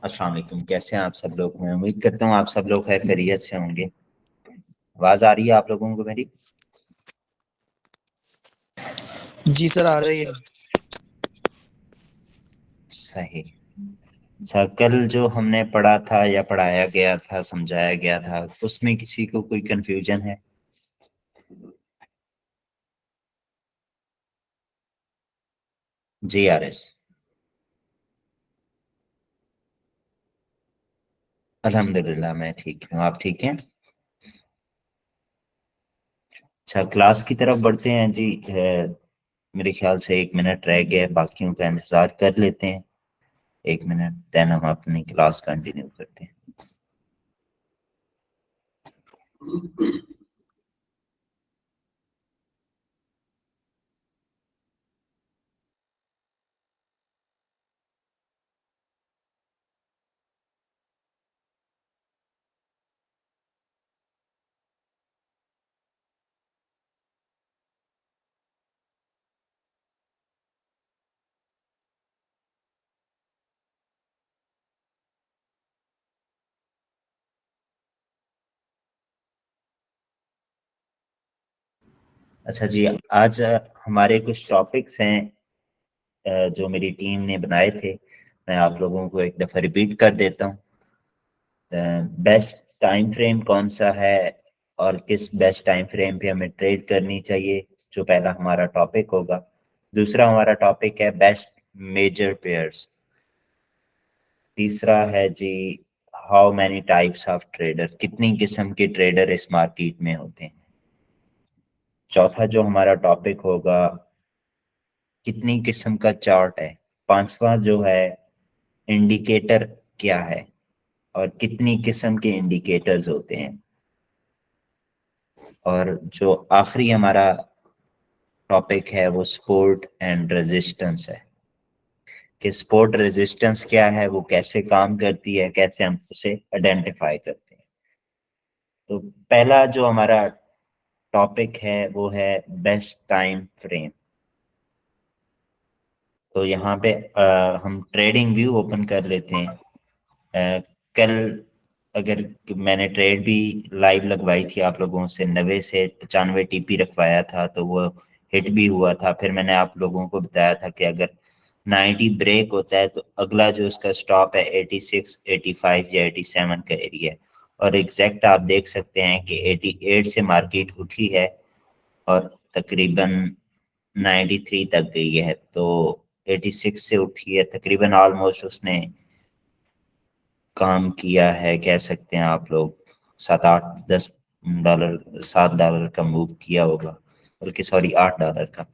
अस्सलाम वालेकुम। कैसे हैं आप सब लोग? मैं उम्मीद करता हूँ आप सब लोग खैर खैरियत से होंगे। आवाज आ रही है आप लोगों को मेरी? जी सर, आ रही है। सही। अच्छा, कल जो हमने पढ़ा था या पढ़ाया गया था, समझाया गया था, उसमें किसी को कोई कंफ्यूजन है? जी आर एस। अल्हम्दुलिल्लाह मैं ठीक हूँ। आप ठीक हैं? अच्छा, क्लास की तरफ बढ़ते हैं जी। मेरे ख्याल से 1 मिनट रह गया है, बाकियों का इंतजार कर लेते हैं। 1 मिनट, देन हम अपनी क्लास कंटिन्यू करते हैं। अच्छा जी, आज हमारे कुछ टॉपिक्स हैं जो मेरी टीम ने बनाए थे। मैं आप लोगों को एक दफ़ा रिपीट कर देता हूँ। बेस्ट टाइम फ्रेम कौन सा है और किस बेस्ट टाइम फ्रेम पे हमें ट्रेड करनी चाहिए, जो पहला हमारा टॉपिक होगा। दूसरा हमारा टॉपिक है बेस्ट मेजर पेयर्स। तीसरा है जी how many types of trader, कितनी किस्म के ट्रेडर इस मार्केट में होते हैं। चौथा जो हमारा टॉपिक होगा, कितनी किस्म का चार्ट है। पांचवा जो है, इंडिकेटर क्या है और कितनी किस्म के इंडिकेटर्स होते हैं। और जो आखिरी हमारा टॉपिक है वो सपोर्ट एंड रेजिस्टेंस है, कि सपोर्ट रेजिस्टेंस क्या है, वो कैसे काम करती है, कैसे हम उसे आइडेंटिफाई करते हैं। तो पहला जो हमारा टॉपिक है वो है बेस्ट टाइम फ्रेम। तो यहाँ पे हम ट्रेडिंग व्यू ओपन कर लेते हैं। कल अगर मैंने ट्रेड भी लाइव लगवाई थी आप लोगों से, 90 से 95 टीपी रखवाया था, तो वो हिट भी हुआ था। फिर मैंने आप लोगों को बताया था कि अगर 90 ब्रेक होता है तो अगला जो उसका स्टॉप है 86, 85 या 87 का एरिया है। और एग्जैक्ट आप देख सकते हैं कि 88 से मार्केट उठी है और तकरीबन 93 तक गई है। तो 86 से उठी है, तकरीबन ऑलमोस्ट उसने काम किया है, कह सकते हैं आप लोग। 7 8 10 डॉलर, $7 का मूव किया होगा, बल्कि सॉरी $8 का।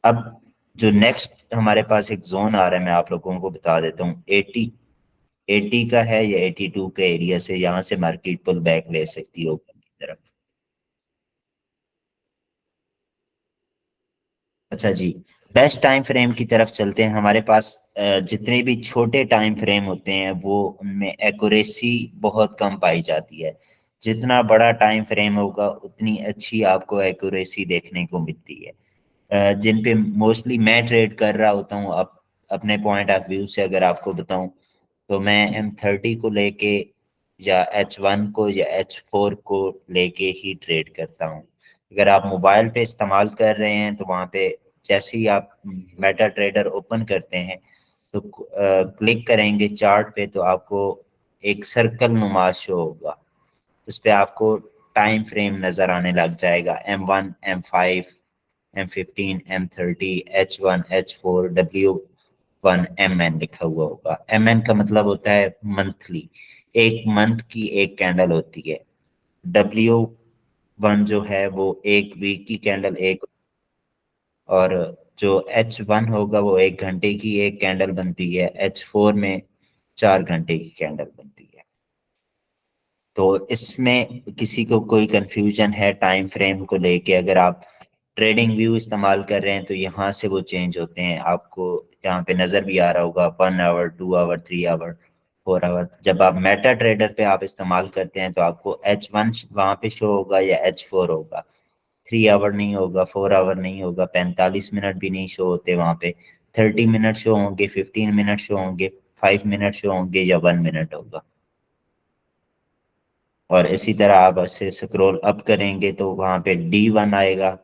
अब जो नेक्स्ट हमारे पास एक जोन आ रहा है, मैं आप लोगों को बता देता हूँ। 80 का है या 82 के एरिया से, यहाँ से मार्केट पुल बैक ले सकती है ऊपर की तरफ। अच्छा जी, बेस्ट टाइम फ्रेम की तरफ चलते हैं। हमारे पास जितने भी छोटे टाइम फ्रेम होते हैं वो उनमें एक्यूरेसी बहुत कम पाई जाती है। जितना बड़ा टाइम फ्रेम होगा उतनी अच्छी आपको एक्यूरेसी देखने को मिलती है। जिन पे मोस्टली मैं ट्रेड कर रहा होता हूँ, अपने पॉइंट ऑफ व्यू से अगर आपको बताऊं, तो मैं M30 को लेके या H1 को या H4 को लेके ही ट्रेड करता हूँ। अगर आप मोबाइल पे इस्तेमाल कर रहे हैं तो वहाँ पे जैसे ही आप मेटा ट्रेडर ओपन करते हैं तो क्लिक करेंगे चार्ट पे, तो आपको एक सर्कल नुमा शो होगा। उस पे आपको टाइम फ्रेम नजर आने लग जाएगा। M1, M5, M15, M30, H1, H4, W1, MN लिखा हुआ होगा। MN का मतलब होता है मंथली, एक मंथ की एक कैंडल होती है। W1 जो है वो एक वीक की कैंडल एक, और जो H1 होगा वो 1 घंटे की एक कैंडल बनती है। H4 में 4 घंटे की कैंडल बनती है। तो इसमें किसी को कोई कंफ्यूजन है टाइम फ्रेम को लेके? अगर आप ट्रेडिंग व्यू इस्तेमाल कर रहे हैं तो यहाँ से वो चेंज होते हैं। आपको यहाँ पे नजर भी आ रहा होगा 1 आवर, 2 आवर, 3 आवर, 4 आवर। जब आप मेटा ट्रेडर पे आप इस्तेमाल करते हैं तो आपको H1 वहाँ पे शो होगा या H4 होगा। 3 आवर नहीं होगा, 4 आवर नहीं होगा, 45 मिनट भी नहीं शो होते वहाँ पे। 30 मिनट शो होंगे, 15 मिनट शो होंगे, 5 मिनट शो होंगे या 1 मिनट होगा। और इसी तरह आप ऐसे स्क्रॉल अप करेंगे तो वहां पे D1 आएगा,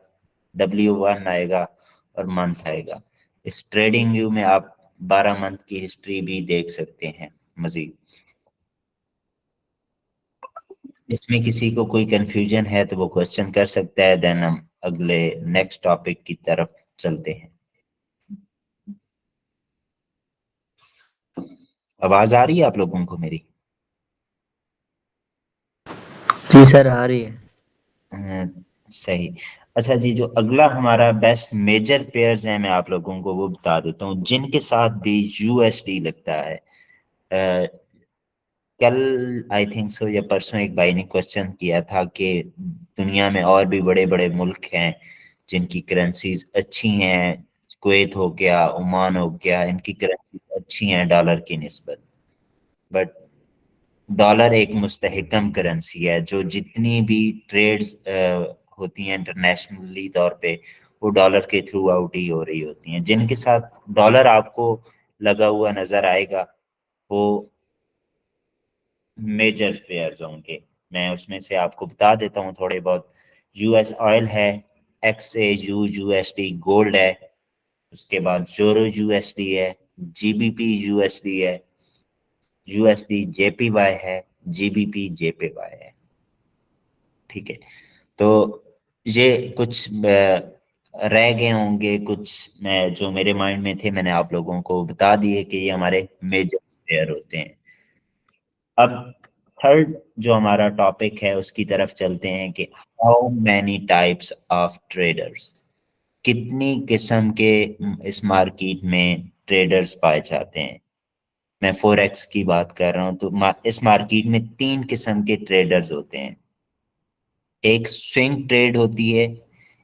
W1 आएगा और मंथ आएगा। इस ट्रेडिंग व्यू में आप 12 मंथ की हिस्ट्री भी देख सकते हैं मजीद। इसमें किसी को कोई कंफ्यूजन है तो वो क्वेश्चन कर सकता है, देन हम अगले नेक्स्ट टॉपिक की तरफ चलते हैं। आवाज आ रही है आप लोगों को मेरी? जी सर आ रही है। सही। अच्छा जी, जो अगला हमारा बेस्ट मेजर पेयर्स है मैं आप लोगों को वो बता देता हूँ जिनके साथ भी USD लगता है। अ, कल आई थिंक सो या परसों एक भाई ने क्वेश्चन किया था कि दुनिया में और भी बड़े बड़े मुल्क हैं जिनकी करेंसीज अच्छी हैं। कुवैत हो गया, ओमान हो गया, इनकी करेंसी अच्छी हैं डॉलर की निस्बत। बट डॉलर एक मुस्तहकम करेंसी है जो जितनी भी ट्रेड्स होती हैं इंटरनेशनली तौर पे वो डॉलर के थ्रू आउट ही हो रही होती हैं। जिनके साथ डॉलर आपको लगा हुआ नजर आएगा वो मेजर पेयर्स होंगे। मैं उसमें से आपको बता देता हूँ थोड़े बहुत। US ऑयल है, XAU USD गोल्ड है, उसके बाद जोरो USD है, GBP USD है, USD JPY है, GBP JPY है। ठीक है। तो ये कुछ रह गए होंगे कुछ मैं जो मेरे माइंड में थे मैंने आप लोगों को बता दिए कि ये हमारे मेजर पेयर होते हैं। अब थर्ड जो हमारा टॉपिक है उसकी तरफ चलते हैं कि how many types of traders, कितनी किस्म के इस मार्केट में ट्रेडर्स पाए जाते हैं। मैं फोरेक्स की बात कर रहा हूँ तो इस मार्केट में 3 किस्म के ट्रेडर्स होते हैं। एक स्विंग ट्रेड होती है,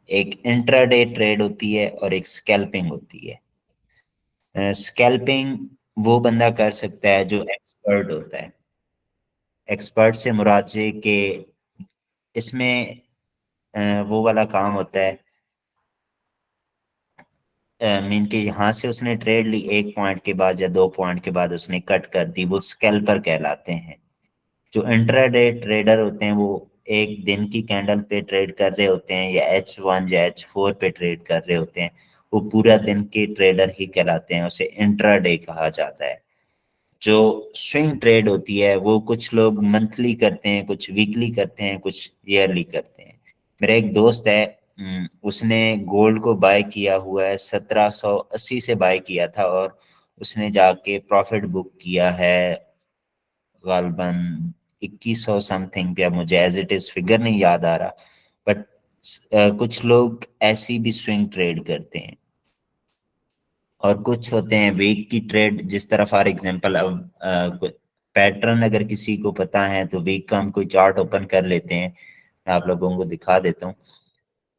एक इंट्राडे ट्रेड होती है और एक स्कैल्पिंग होती है। स्कैल्पिंग वो बंदा कर सकता है जो एक्सपर्ट होता है। एक्सपर्ट से मुराद ये कि इसमें वो वाला काम होता है, मीन के यहाँ से उसने ट्रेड ली, 1 पॉइंट के बाद या 2 पॉइंट के बाद उसने कट कर दी, वो स्कैल्पर कहलाते हैं। जो इंट्राडे ट्रेडर होते हैं वो एक दिन की कैंडल पे ट्रेड कर रहे होते हैं या H1 या H4 पे ट्रेड कर रहे होते हैं। वो पूरा दिन के ट्रेडर ही कहलाते हैं, उसे इंट्राडे कहा जाता है। जो स्विंग ट्रेड होती है वो कुछ लोग मंथली करते हैं, कुछ वीकली करते हैं, कुछ ईयरली करते हैं। मेरा एक दोस्त है, उसने गोल्ड को बाय किया हुआ है, 1780 से बाय किया था और उसने जाके प्रॉफिट बुक किया है गालबन 2100 समथिंग पे। अब मुझे एज इट इज फिगर नहीं याद आ रहा। बट कुछ लोग ऐसी भी स्विंग ट्रेड करते हैं और कुछ होते हैं वीक की ट्रेड। जिस तरह फॉर एग्जांपल अब पैटर्न अगर किसी को पता है तो वीक का हम कोई चार्ट ओपन कर लेते हैं, मैं आप लोगों को दिखा देता हूँ।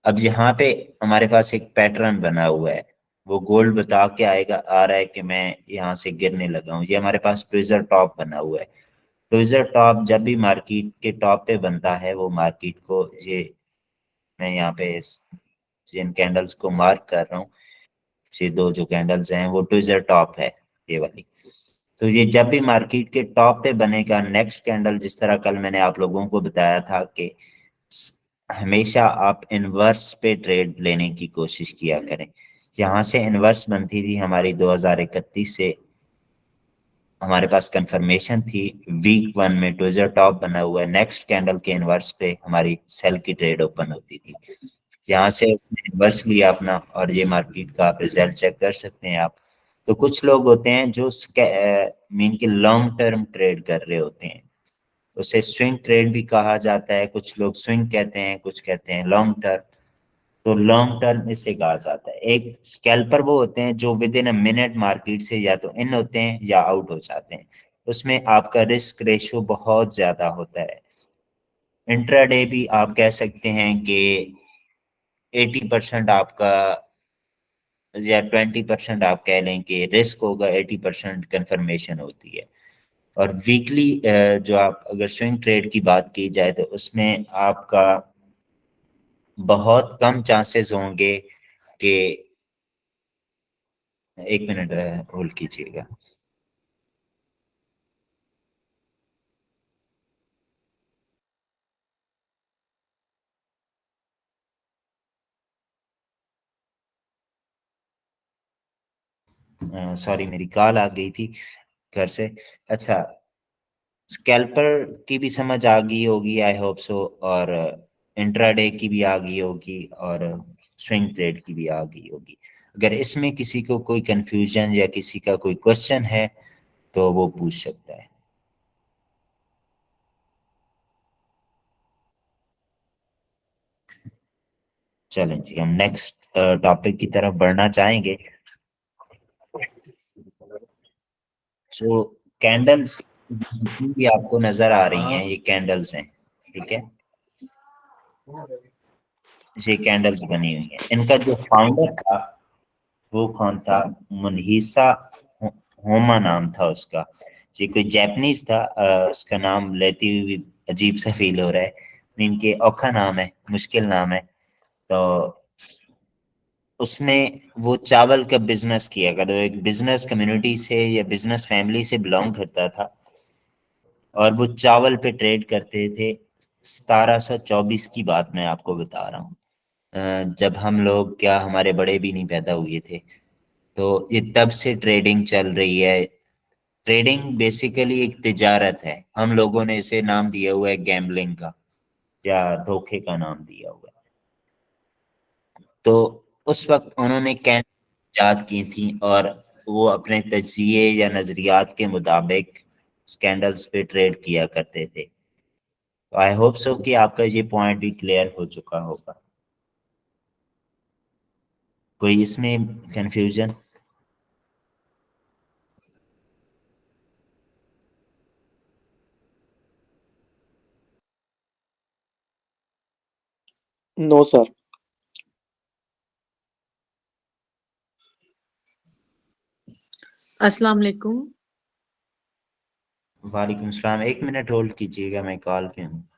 अब यहाँ पे हमारे पास एक पैटर्न बना हुआ है, वो गोल्ड बता के आएगा आ रहा है कि मैं यहाँ से गिरने लगा हूँ। ये हमारे पास ट्विजर टॉप बना हुआ है। ट्विजर टॉप जब भी मार्केट के टॉप पे बनता है वो मार्केट को ये, मैं यहाँ पे जिन कैंडल्स को मार्क कर रहा हूँ, ये दो जो कैंडल्स हैं वो ट्विजर टॉप है, ये वाली। तो ये जब भी मार्केट के टॉप पे बनेगा नेक्स्ट कैंडल, जिस तरह कल मैंने आप लोगों को बताया था कि हमेशा आप इनवर्स पे ट्रेड लेने की कोशिश किया करें। यहाँ से इनवर्स बनती थी हमारी 2031 से, हमारे पास कंफर्मेशन थी वीक 1 में ट्विजर टॉप बना हुआ है, नेक्स्ट कैंडल के इनवर्स पे हमारी सेल की ट्रेड ओपन होती थी। यहाँ से इनवर्स लिया अपना और ये मार्केट का आप रिजल्ट चेक कर सकते हैं आप। तो कुछ लोग होते हैं जो मीन के लॉन्ग टर्म ट्रेड कर रहे होते हैं, उसे स्विंग ट्रेड भी कहा जाता है। कुछ लोग स्विंग कहते हैं, कुछ कहते हैं लॉन्ग टर्म। तो लॉन्ग टर्म इसे कहा जाता है। एक स्कैल्पर वो होते हैं जो with in a minute market से या तो इन होते हैं या आउट हो जाते हैं। उसमें आपका रिस्क रेशियो बहुत ज्यादा होता है। इंट्राडे भी आप कह सकते हैं कि 80% आपका या 20% आप कह लें कि रिस्क होगा, 80% कंफर्मेशन होती है। और वीकली जो आप अगर स्विंग ट्रेड की बात की जाए तो उसमें आपका बहुत कम चांसेस होंगे कि, 1 मिनट होल्ड कीजिएगा। सॉरी मेरी कॉल आ गई थी घर से। अच्छा, स्कैल्पर की भी समझ आ गई होगी आई होप सो, और इंट्राडे की भी आ गई होगी, और स्विंग ट्रेड की भी आ गई होगी। अगर इसमें किसी को कोई कंफ्यूजन या किसी का कोई क्वेश्चन है तो वो पूछ सकता है। चलें जी, हम नेक्स्ट टॉपिक की तरफ बढ़ना चाहेंगे। सो कैंडल्स जितनी भी आपको नजर आ रही हैं ये कैंडल्स हैं, ठीक है। ये कैंडल्स बनी हुई हैं, इनका जो फाउंडर था वो कौन था? मुनहिसा होमा नाम था उसका। ये कोई जापानीज था, उसका नाम लेते हुए भी अजीब सा फील हो रहा है। इनके औखा नाम है, मुश्किल नाम है। तो उसने वो चावल का बिजनेस किया, अगर वो एक बिजनेस कम्युनिटी से या बिजनेस फैमिली से बिलोंग करता था, और वो चावल पे ट्रेड करते थे। 1724 की बात मैं आपको बता रहा हूँ। जब हम लोग क्या, हमारे बड़े भी नहीं पैदा हुए थे। तो ये तब से ट्रेडिंग चल रही है। ट्रेडिंग बेसिकली एक तिजारत है, हम लोगों ने इसे नाम दिया हुआ है गैम्बलिंग का, या धोखे का नाम दिया हुआ है। तो उस वक्त उन्होंने कैन इजाद की थी, और वो अपने तजिए या नजरियात के मुताबिक स्कैंडल्स पे ट्रेड किया करते थे। तो आई होप सो कि आपका ये पॉइंट भी क्लियर हो चुका होगा। कोई इसमें कंफ्यूजन? No sir. अस्सलाम वालेकुम। वालेकुम सलाम, एक मिनट होल्ड कीजिएगा, मैं कॉल पे हूँ।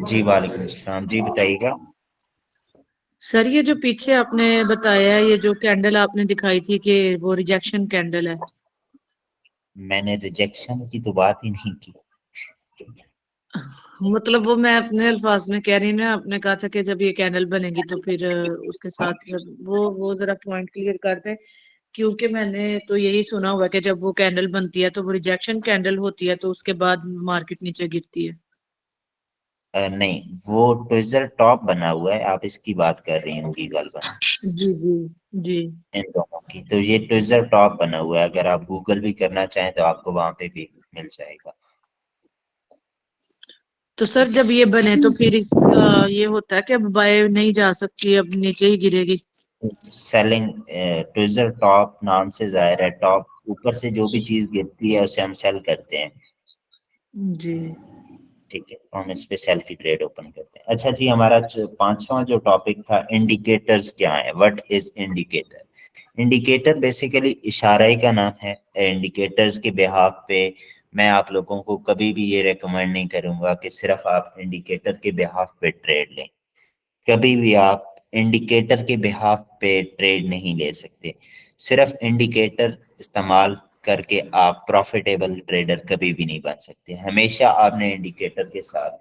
जी वालेकुम सलाम, जी बताइएगा। सर ये जो पीछे आपने बताया है, ये जो कैंडल आपने दिखाई थी कि वो रिजेक्शन कैंडल है। मैंने रिजेक्शन की तो बात ही नहीं की। मतलब वो मैं अपने अल्फाज में कह रही ना, आपने कहा था कि जब ये कैंडल बनेगी तो फिर उसके साथ जब वो जरा पॉइंट क्लियर कर दें। क्योंकि मैंने तो यही सुना हुआ है कि जब वो कैंडल बनती है तो वो रिजेक्शन कैंडल होती है, तो उसके बाद मार्केट नीचे गिरती है। नहीं, वो ट्विज़र टॉप बना हुआ है, आप इसकी बात कर रही होंगी गलबन। जी जी जी। इन दोनों की तो ये ट्विज़र टॉप बना हुआ है, अगर आप गूगल भी करना चाहें तो आपको वहां पे भी मिल जाएगा। तो सर जब ये बने तो फिर इसका ये होता है कि अब बाय नहीं जा सकती, अब नीचे ही गिरेगी। सेलिंग, ट्विज़र टॉप नाम से जाहिर है, टॉप ऊपर से जो भी चीज गिरती है उसे हम सेल करते हैं। जी। ठीक है, तो हम इस पे सेल्फी ट्रेड ओपन करते हैं। अच्छा जी, हमारा पांचवा जो टॉपिक था, इंडिकेटर्स क्या है, what is indicator? Indicator basically इशारे का नाम है। इंडिकेटर्स के बिहाफ पे मैं आप लोगों को कभी भी ये रेकमेंड नहीं करूंगा कि सिर्फ आप इंडिकेटर के बिहाफ पे ट्रेड लें। कभी भी आप इंडिकेटर के बिहाफ पे ट्रेड नहीं ले सकते। सिर्फ इंडिकेटर इस्तेमाल करके आप प्रॉफिटेबल ट्रेडर कभी भी नहीं बन सकते। हमेशा आपने इंडिकेटर के साथ,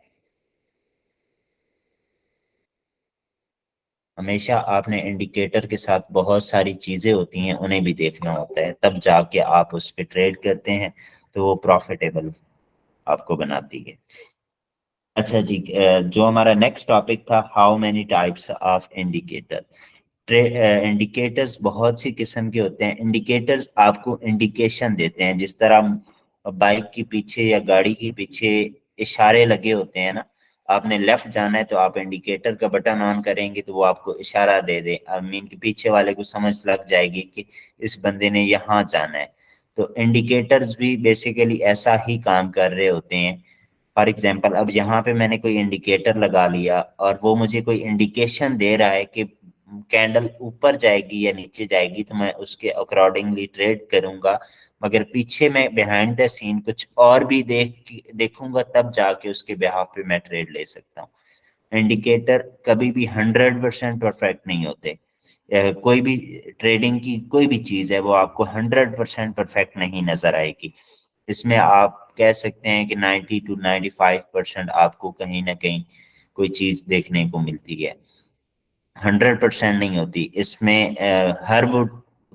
हमेशा आपने इंडिकेटर के साथ बहुत सारी चीजें होती हैं, उन्हें भी देखना होता है, तब जाके आप उस पर ट्रेड करते हैं, तो वो प्रॉफिटेबल आपको बनाती है। अच्छा जी, जो हमारा नेक्स्ट टॉपिक था, how many types of indicator. Indicators बहुत सी किस्म के होते हैं। इंडिकेटर्स आपको इंडिकेशन देते हैं, जिस तरह बाइक के पीछे या गाड़ी के पीछे इशारे लगे होते हैं ना। आपने लेफ्ट जाना है तो आप इंडिकेटर का बटन ऑन करेंगे तो वो आपको इशारा दे दे, आई मीन कि पीछे वाले को समझ लग जाएगी कि इस बंदे ने यहाँ जाना है। तो इंडिकेटर्स भी बेसिकली ऐसा ही काम कर रहे होते हैं। फॉर एग्जाम्पल, अब यहाँ पे मैंने कोई इंडिकेटर लगा लिया और वो मुझे कोई इंडिकेशन दे रहा है कि कैंडल ऊपर जाएगी या नीचे जाएगी, तो मैं उसके अकॉर्डिंगली ट्रेड करूंगा। मगर पीछे मैं बिहाइंड द सीन कुछ और भी देखूंगा, तब जाके उसके बिहाफ पे मैं ट्रेड ले सकता हूँ। इंडिकेटर कभी भी 100% परफेक्ट नहीं होते। कोई भी ट्रेडिंग की कोई भी चीज है वो आपको 100% परफेक्ट नहीं नजर आएगी। इसमें आप कह सकते हैं कि 90 to 95% आपको कहीं ना कहीं कोई चीज देखने को मिलती है, 100% नहीं होती इसमें। हर वो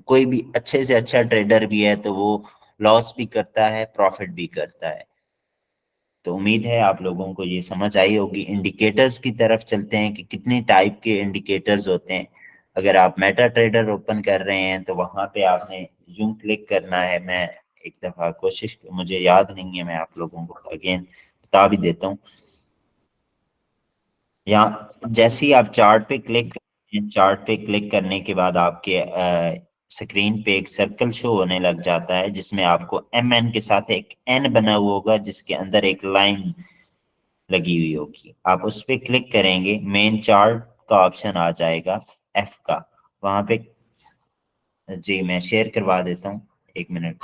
कोई भी अच्छे से अच्छा ट्रेडर भी है तो वो लॉस भी करता है, प्रॉफिट भी करता है। तो उम्मीद है आप लोगों को ये समझ आई होगी। इंडिकेटर्स की तरफ चलते हैं कि कितनी टाइप के इंडिकेटर्स होते हैं। अगर आप मेटा ट्रेडर ओपन कर रहे हैं तो वहां पे आपने यूं क्लिक करना है। मैं एक दफा कोशिश, मुझे याद नहीं है, मैं आप लोगों को अगेन बता भी देता हूँ। यहाँ जैसे ही आप चार्ट पे क्लिक करते हैं, चार्ट पे क्लिक करने के बाद आपके स्क्रीन पे एक सर्कल शो होने लग जाता है जिसमें आपको एम एन के साथ एक एन बना हुआ होगा जिसके अंदर एक लाइन लगी हुई होगी। आप उस पर क्लिक करेंगे, मेन चार्ट का ऑप्शन आ जाएगा एफ का। वहां पे जी मैं शेयर करवा देता हूँ, एक मिनट।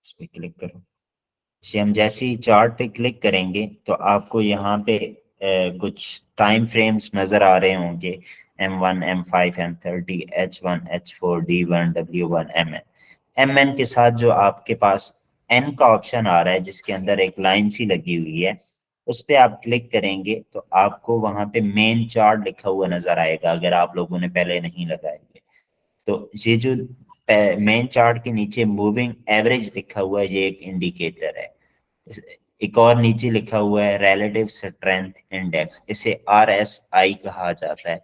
इस पे क्लिक करो। से हम जैसे ही चार्ट पे क्लिक करेंगे तो आपको यहाँ पे कुछ टाइम फ्रेम्स नजर आ रहे होंगे। M1, M5, M30, H1, H4, D1, W1, MN। MN के साथ जो आपके पास N का ऑप्शन आ रहा है जिसके अंदर एक लाइन सी लगी हुई है, उस पर आप क्लिक करेंगे तो आपको वहां पे मेन चार्ट लिखा हुआ नजर आएगा, अगर आप लोगों ने पहले नहीं लगाए हुए। तो ये जो मेन चार्ट के नीचे मूविंग एवरेज लिखा हुआ है, ये एक इंडिकेटर है। एक और नीचे लिखा हुआ है रिलेटिव स्ट्रेंथ इंडेक्स, इसे RSI कहा जाता है।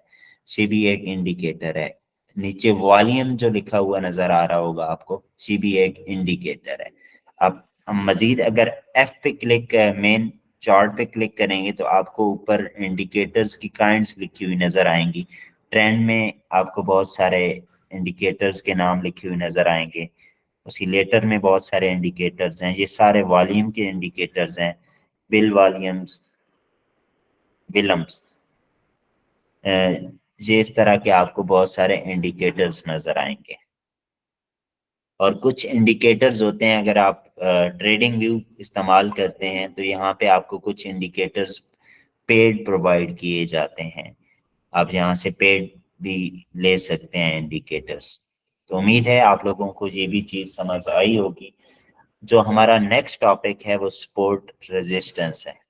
ये भी एक इंडिकेटर है। नीचे वॉल्यूम जो लिखा हुआ नजर आ रहा होगा आपको, ये भी एक इंडिकेटर है। अब हम मजीद अगर एफ पे क्लिक, मेन चार्ट पे क्लिक करेंगे तो आपको ऊपर इंडिकेटर्स की काइंड्स लिखी हुई नजर आएंगी। ट्रेंड में आपको बहुत सारे इंडिकेटर्स के नाम लिखे हुए नजर आएंगे। ऑसिलेटर में बहुत सारे इंडिकेटर्स हैं, ये सारे वॉल्यूम के इंडिकेटर्स हैं। बिल वॉल्यूम्स, विलम्स, ये इस तरह के आपको बहुत सारे इंडिकेटर्स नजर आएंगे। और कुछ इंडिकेटर्स होते हैं, अगर आप ट्रेडिंग व्यू इस्तेमाल करते हैं तो यहाँ पे आपको कुछ इंडिकेटर्स पेड प्रोवाइड किए जाते हैं। आप यहाँ से पेड भी ले सकते हैं इंडिकेटर्स। तो उम्मीद है आप लोगों को ये भी चीज़ समझ आई होगी। जो हमारा नेक्स्ट टॉपिक है वो सपोर्ट रेजिस्टेंस है।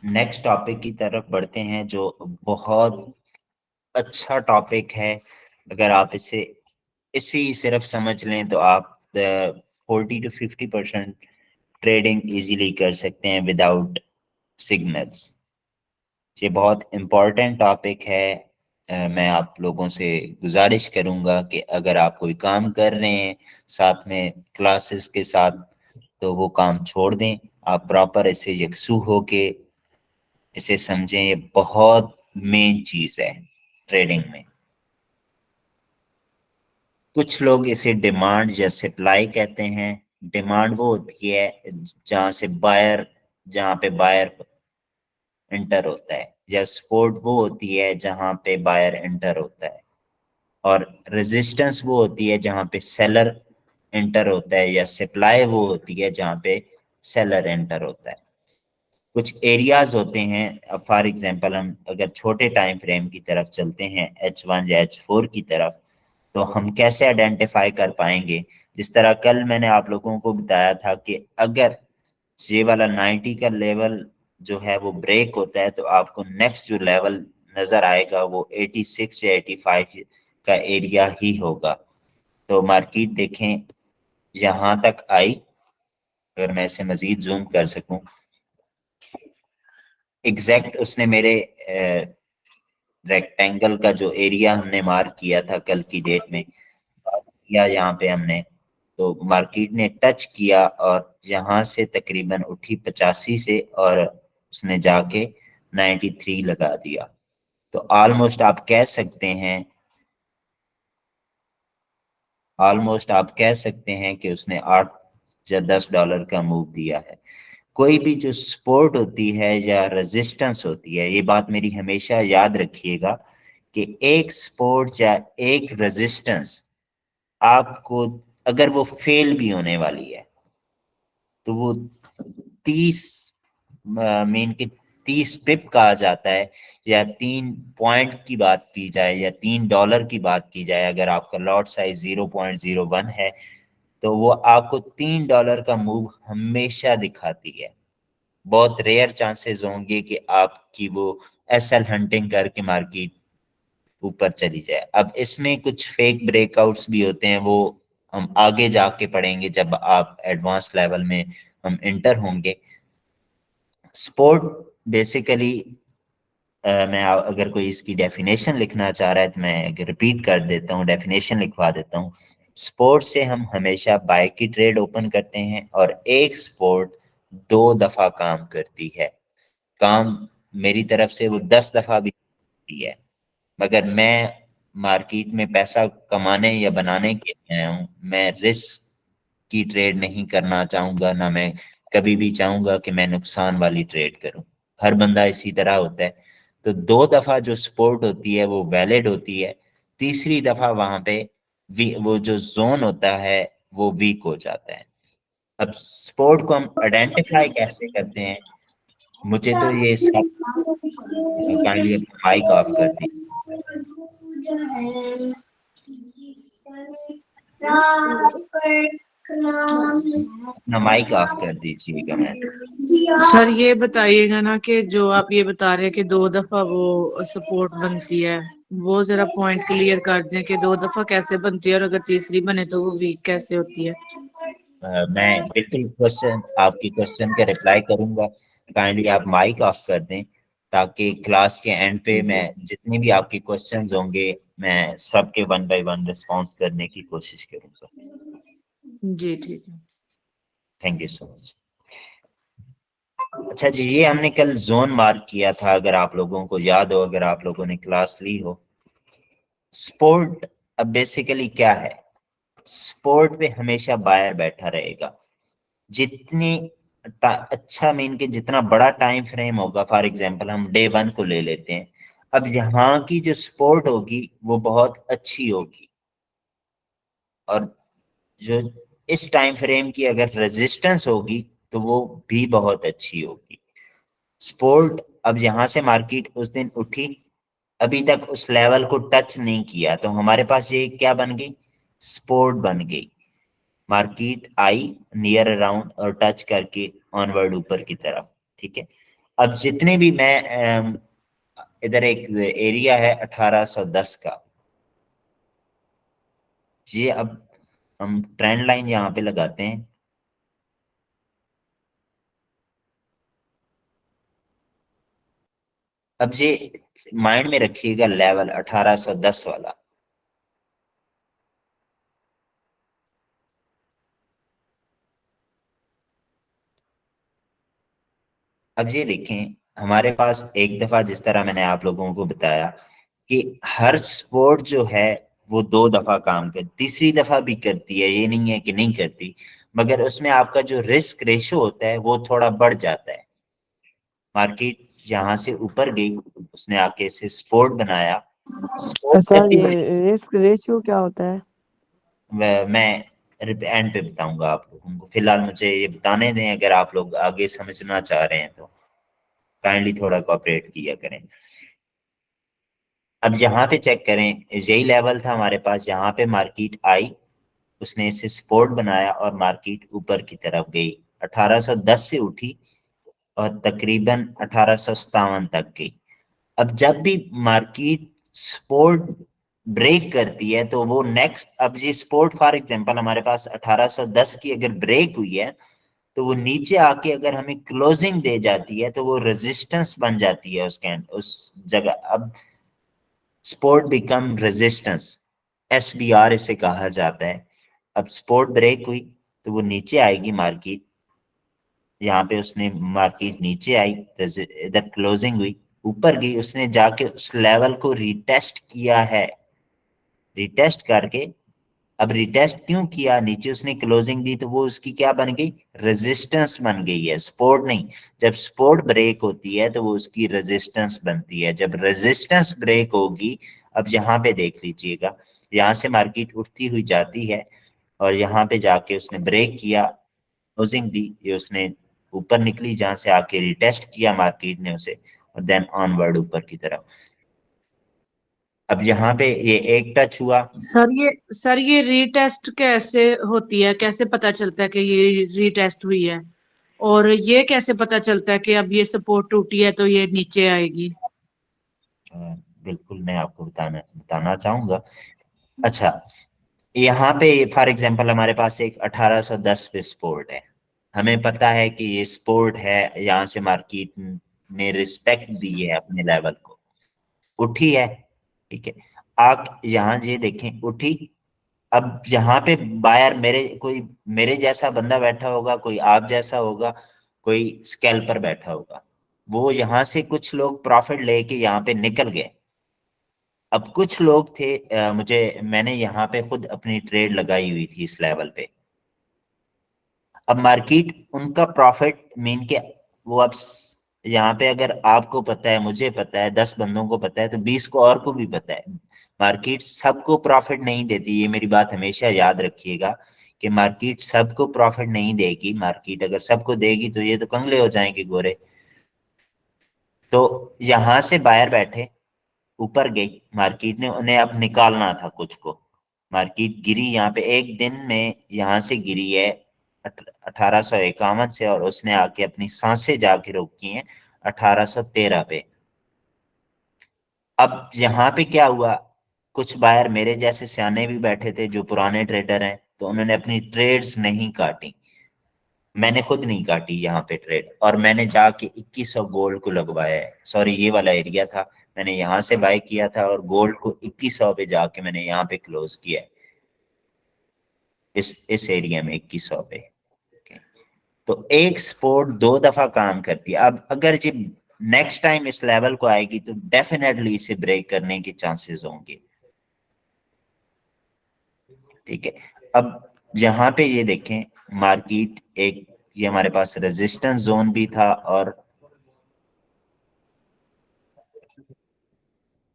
नेक्स्ट टॉपिक की तरफ बढ़ते हैं जो बहुत अच्छा टॉपिक है। अगर आप इसे इसी सिर्फ समझ लें तो आप 40 to 50% ट्रेडिंग इजीली कर सकते हैं विदाउट सिग्नल्स। ये बहुत इम्पोर्टेंट टॉपिक है। मैं आप लोगों से गुजारिश करूंगा कि अगर आप कोई काम कर रहे हैं साथ में क्लासेस के साथ, तो वो काम छोड़ दें। आप प्रॉपर इसे यकसू होके इसे समझें। ये बहुत मेन चीज है ट्रेडिंग में। कुछ लोग इसे डिमांड या सप्लाई कहते हैं। डिमांड वो होती है जहाँ पे बायर एंटर होता है, या सपोर्ट वो होती है जहाँ पे बायर एंटर होता है। और रेजिस्टेंस वो होती है जहाँ पे सेलर एंटर होता है, या सप्लाई वो होती है जहाँ पे सेलर एंटर होता है। कुछ एरियाज होते हैं। अब फॉर एग्जांपल हम अगर छोटे टाइम फ्रेम की तरफ चलते हैं, H1 या H4 की तरफ, तो हम कैसे आइडेंटिफाई कर पाएंगे? जिस तरह कल मैंने आप लोगों को बताया था कि अगर ये वाला 90 का लेवल जो है वो ब्रेक होता है तो आपको नेक्स्ट जो लेवल नजर आएगा वो 86 या 85 का एरिया ही होगा। तो मार्केट देखें यहाँ तक आई। अगर मैं इसे मजीद जूम कर सकूं, एग्जैक्ट उसने मेरे रेक्टेंगल का जो एरिया हमने मार्क किया था कल की डेट में, किया यहाँ पे हमने, तो मार्केट ने टच किया और यहाँ से तकरीबन उठी 85 से और उसने जाके 93 लगा दिया। तो ऑलमोस्ट आप कह सकते हैं कि उसने 8 या 10 डॉलर का मूव दिया है। कोई भी जो सपोर्ट होती है या रेजिस्टेंस होती है, ये बात मेरी हमेशा याद रखिएगा कि एक सपोर्ट या एक रेजिस्टेंस आपको, अगर वो फेल भी होने वाली है तो वो 30 मेन के 30 पिप कहा जाता है, या 3 पॉइंट की बात की जाए या 3 डॉलर की बात की जाए, अगर आपका लॉट साइज 0.01 है तो वो आपको 3 डॉलर का मूव हमेशा दिखाती है। बहुत रेयर चांसेस होंगे कि आपकी वो एसएल हंटिंग करके मार्केट ऊपर चली जाए। अब इसमें कुछ फेक ब्रेकआउट्स भी होते हैं, वो हम आगे जाके पढ़ेंगे जब आप एडवांस लेवल में हम इंटर होंगे। स्पोर्ट बेसिकली, मैं अगर कोई इसकी डेफिनेशन लिखना चाह रहा है तो मैं रिपीट कर देता हूँ, डेफिनेशन लिखवा देता हूँ। स्पोर्ट से हम हमेशा बाय की ट्रेड ओपन करते हैं और एक स्पोर्ट 2 दफा काम करती है। काम मेरी तरफ से वो 10 दफा भी करती है, मगर मैं मार्केट में पैसा कमाने या बनाने के लिए आया हूँ। मैं रिस्क की ट्रेड नहीं करना चाहूंगा, ना मैं कभी भी चाहूंगा कि मैं नुकसान वाली ट्रेड करूं। हर बंदा इसी तरह होता है। तो 2 दफा जो सपोर्ट होती है वो वैलिड होती है, तीसरी दफा वहां पे वो जो जोन होता है वो वीक हो जाता है। अब सपोर्ट को हम आइडेंटिफाई कैसे करते हैं? मुझे तो ये सब, काइंडली अपना माइक ऑफ कर दी, अपना माइक ऑफ कर दीजिएगा मैम। सर ये बताइएगा ना कि जो आप ये बता रहे हैं कि 2 दफा वो सपोर्ट बनती है, वो जरा पॉइंट क्लियर कर दें कि 2 दफा कैसे बनती है और अगर तीसरी बने तो वो वीक कैसे होती है। मैं बिल्कुल आपकी क्वेश्चन का रिप्लाई करूंगा। काइंडली आप माइक ऑफ कर दें ताकि क्लास के एंड पे मैं जी जितनी भी आपकी क्वेश्चंस होंगे मैं सबके 1 बाय 1 रिस्पॉन्स करने की कोशिश करूंगा। जी ठीक है। Thank you so much. अच्छा जी, ये हमने कल जोन मार्क किया था, अगर आप लोगों को याद हो, अगर आप लोगों ने क्लास ली हो। स्पोर्ट अब बेसिकली क्या है? स्पोर्ट पे हमेशा बायर बैठा रहेगा। जितनी अच्छा मीन के जितना बड़ा टाइम फ्रेम होगा, फॉर एग्जांपल हम डे 1 को ले लेते हैं। अब यहाँ की जो सपोर्ट होगी वो बहुत अच्छी होगी, और जो इस टाइम फ्रेम की अगर रेजिस्टेंस होगी तो वो भी बहुत अच्छी होगी। सपोर्ट, अब यहाँ से मार्केट उस दिन उठी, अभी तक उस लेवल को टच नहीं किया, तो हमारे पास ये क्या बन गई? सपोर्ट बन गई। मार्केट आई नियर अराउंड और टच करके ऑनवर्ड ऊपर की तरफ, ठीक है। अब जितने भी मैं इधर एक एरिया है 1810 का, ये अब हम ट्रेंड लाइन यहाँ पे लगाते हैं। अब ये माइंड में रखिएगा, लेवल 1810 वाला। अब ये देखें, हमारे पास एक दफा जिस तरह मैंने आप लोगों को बताया कि हर स्पोर्ट जो है वो 2 दफा काम कर, तीसरी दफा भी करती है, ये नहीं है कि नहीं करती, मगर उसमें आपका जो रिस्क रेशो होता है वो थोड़ा बढ़ जाता है। मार्केट यहाँ से ऊपर गई, उसने आके इसे सपोर्ट बनाया। सपोर्ट जब सर भी ये रिस्क रेशियो क्या होता है? मैं एंड पे बताऊंगा आप लोगों को, फिलहाल मुझे ये बताने दें, अगर आप लोग आगे समझना चाह रहे हैं तो काइंडली थोड़ा कोऑपरेट किया करें। अब यहाँ पे चेक करें, यही लेवल था हमारे पास, यहाँ पे मार्केट आई, उसने इसे सपोर्ट बनाया और मार्केट ऊपर की तरफ गई, 1810 से उठी और तकरीबन 1857 तक गई। अब जब भी मार्केट सपोर्ट ब्रेक करती है तो वो नेक्स्ट, अब ये सपोर्ट फॉर एग्जांपल हमारे पास 1810 की अगर ब्रेक हुई है तो वो नीचे आके अगर हमें क्लोजिंग दे जाती है तो वो रेजिस्टेंस बन जाती है उस जगह। अब सपोर्ट बिकम रेजिस्टेंस, SBR इसे कहा जाता है। अब सपोर्ट ब्रेक हुई तो वो नीचे आएगी मार्केट, यहाँ पे उसने मार्केट नीचे आई, इधर क्लोजिंग हुई, ऊपर गई, उसने जाके उस लेवल को रिटेस्ट किया है, रिटेस्ट करके, अब रिटेस्ट क्यों किया, नीचे उसने क्लोजिंग दी तो वो उसकी क्या बन गई, रेजिस्टेंस बन गई है, सपोर्ट नहीं। जब सपोर्ट ब्रेक होती है तो वो उसकी रेजिस्टेंस बनती है। जब रेजिस्टेंस ब्रेक होगी, अब यहाँ पे देख लीजिएगा, यहाँ से मार्केट उठती हुई जाती है और यहाँ पे जाके उसने ब्रेक किया, क्लोजिंग दी, ये उसने ऊपर निकली, जहां से आके रिटेस्ट किया मार्केट ने उसे, और देन ऑनवर्ड ऊपर की तरफ। अब यहाँ पे ये एक टच हुआ। सर ये रीटेस्ट कैसे होती है, कैसे पता चलता है कि ये रीटेस्ट हुई है, और ये कैसे पता चलता है कि अब ये सपोर्ट टूटी है तो ये नीचे आएगी? अ, बिल्कुल मैं आपको बताना चाहूंगा। अच्छा, यहाँ पे फॉर एग्जांपल हमारे पास एक 1810 पे सपोर्ट है, हमें पता है कि ये सपोर्ट है, यहाँ से मार्केट ने रिस्पेक्ट दी है अपने लेवल को, उठी है, ठीक है। आप यहाँ ये देखें, उठी। अब यहाँ पे बायर मेरे जैसा बंदा बैठा होगा, कोई आप जैसा होगा, कोई स्कैल्पर बैठा होगा, वो यहाँ से कुछ लोग प्रॉफिट लेके यहाँ पे निकल गए। अब कुछ लोग थे, मैंने यहाँ पे खुद अपनी ट्रेड लगाई हुई थी इस लेवल पे। अब मार्केट उनका प्रॉफिट मीन के, वो अब यहाँ पे अगर आपको पता है, मुझे पता है, 10 बंदों को पता है, तो 20 को और को भी पता है। मार्केट सबको प्रॉफिट नहीं देती, ये मेरी बात हमेशा याद रखिएगा कि मार्केट सबको प्रॉफिट नहीं देगी। मार्केट अगर सबको देगी तो ये तो कंगले हो जाएंगे गोरे। तो यहाँ से बायर बैठे, ऊपर गई मार्केट ने, उन्हें अब निकालना था कुछ को। मार्केट गिरी यहाँ पे एक दिन में, यहाँ से गिरी है 1851 से, और उसने आके अपनी सांसें जाके रोकी हैं 1813 पे। अब यहाँ पे क्या हुआ, कुछ बायर मेरे जैसे सियाने भी बैठे थे जो पुराने ट्रेडर हैं, तो उन्होंने अपनी ट्रेड्स नहीं काटी। मैंने खुद नहीं काटी यहाँ पे ट्रेड, और मैंने जाके 2100 गोल्ड को लगवाया है। सॉरी, ये वाला एरिया था, मैंने यहाँ से बाय किया था और गोल्ड को 2100 पे जाके मैंने यहाँ पे क्लोज किया है, इस एरिया में 2100 पे। Okay. तो एक सपोर्ट 2 दफा काम करती है। अब अगर ये नेक्स्ट टाइम इस लेवल को आएगी तो डेफिनेटली इसे ब्रेक करने के चांसेस होंगे, ठीक है। अब यहाँ पे ये देखें, मार्केट एक, ये हमारे पास रेजिस्टेंस जोन भी था, और